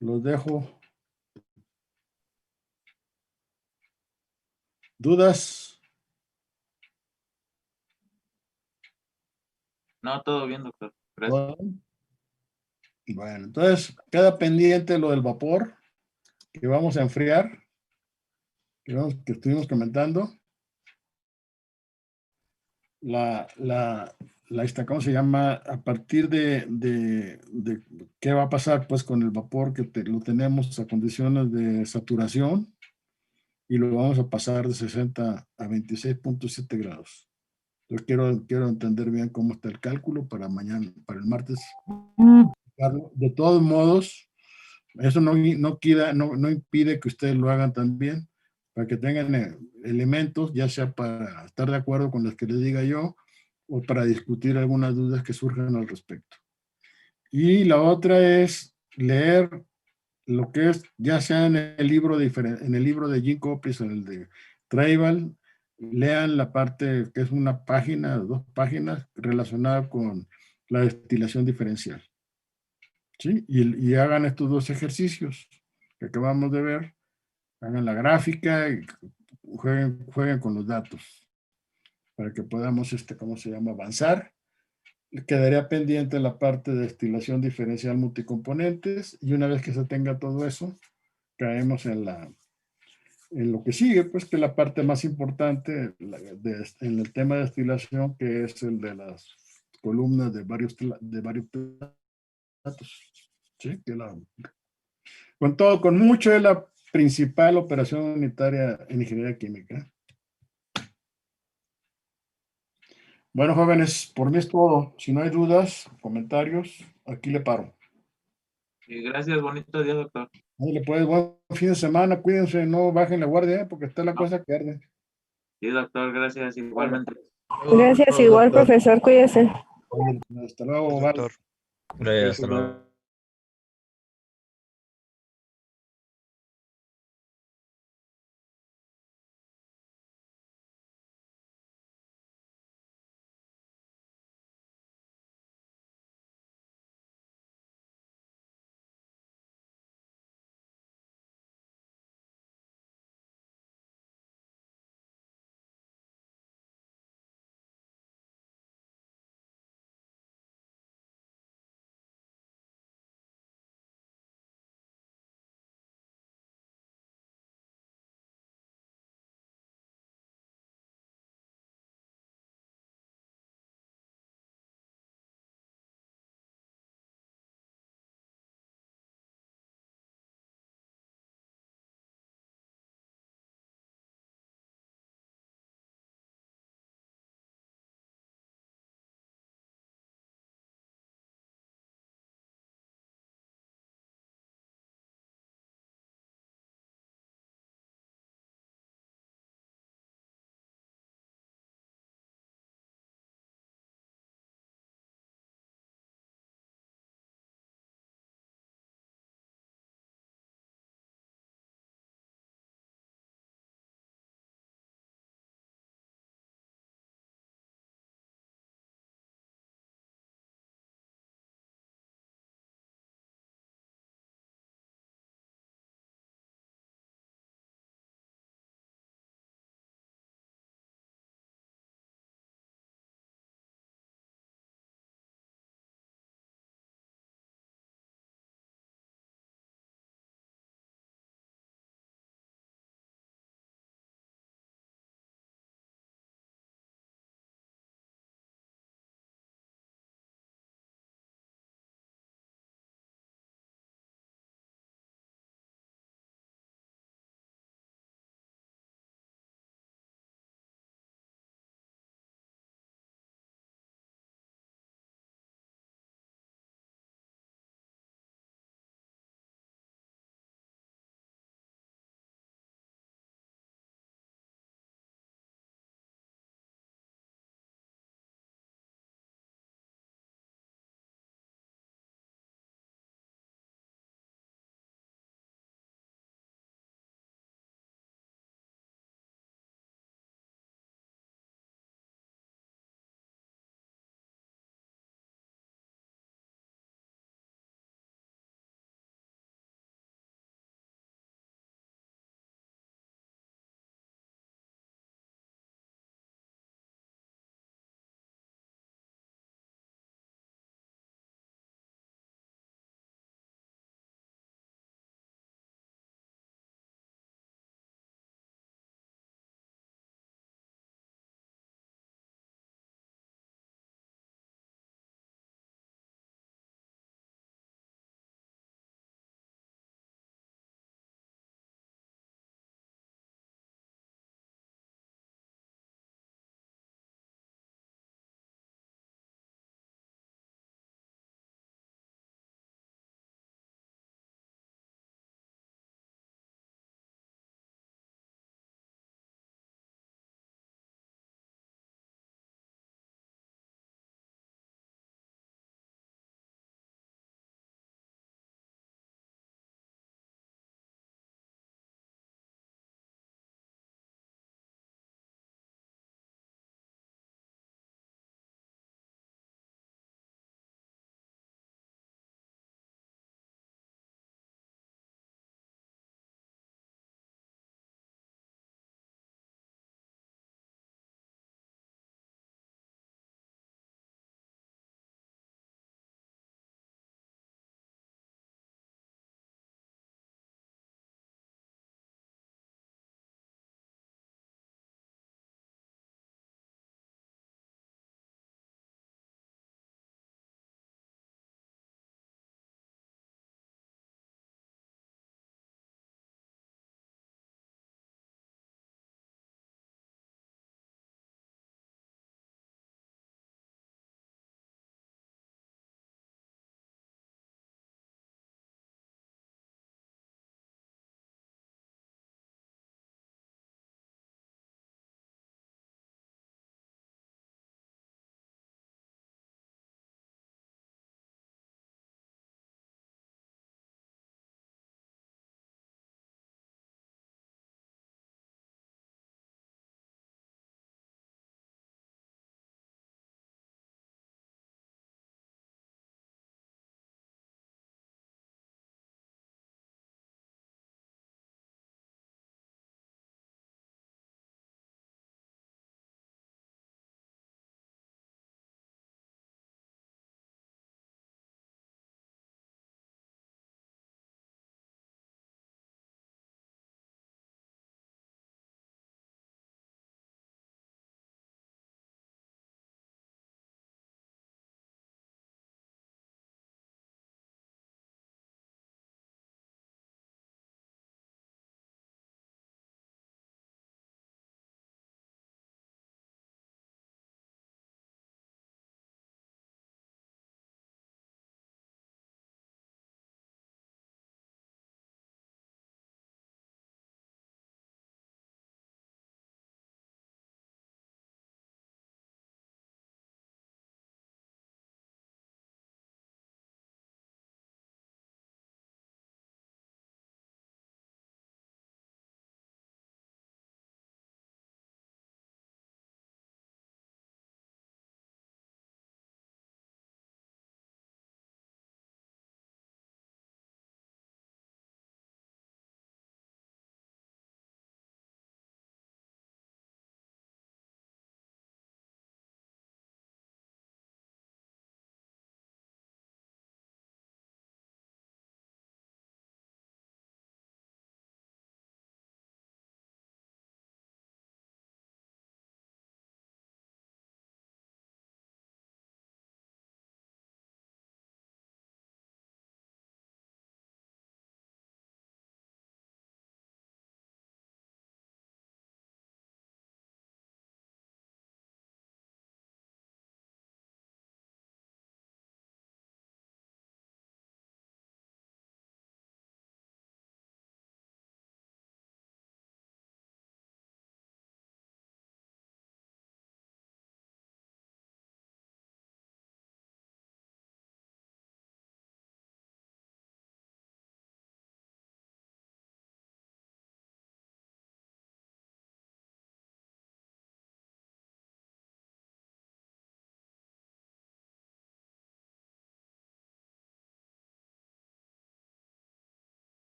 Los dejo. ¿Dudas? No, todo bien, doctor. Gracias. Bueno, entonces queda pendiente lo del vapor que vamos a enfriar, que estuvimos comentando. ¿Cómo se llama? A partir de qué va a pasar pues con el vapor que lo tenemos a condiciones de saturación y lo vamos a pasar de 60 a 26.7 grados. Yo quiero entender bien cómo está el cálculo para mañana, para el martes. De todos modos, eso no impide que ustedes lo hagan también, para que tengan elementos, ya sea para estar de acuerdo con los que les diga yo, o para discutir algunas dudas que surjan al respecto. Y la otra es leer lo que es, ya sea en el libro de Gene Copies o en el de Traival, lean la parte que es una página, 2 páginas relacionada con la destilación diferencial. ¿Sí? Y hagan estos 2 ejercicios que acabamos de ver, hagan la gráfica y jueguen con los datos para que podamos, ¿cómo se llama?, avanzar. Quedaría pendiente la parte de destilación diferencial multicomponentes y una vez que se tenga todo eso, caemos en lo que sigue, pues que es la parte más importante en el tema de destilación, que es el de las columnas de varios platos. ¿Sí? Con mucho es la principal operación unitaria en ingeniería química. Bueno, jóvenes, por mí es todo. Si no hay dudas, comentarios, aquí le paro. Y gracias, bonito día, doctor. Ándale, pues, buen fin de semana, cuídense, no bajen la guardia, porque está la cosa que arde. Sí, doctor, gracias, igualmente. Gracias, igual, profesor, cuídese. Hasta luego, Doctor. bye. Hasta luego.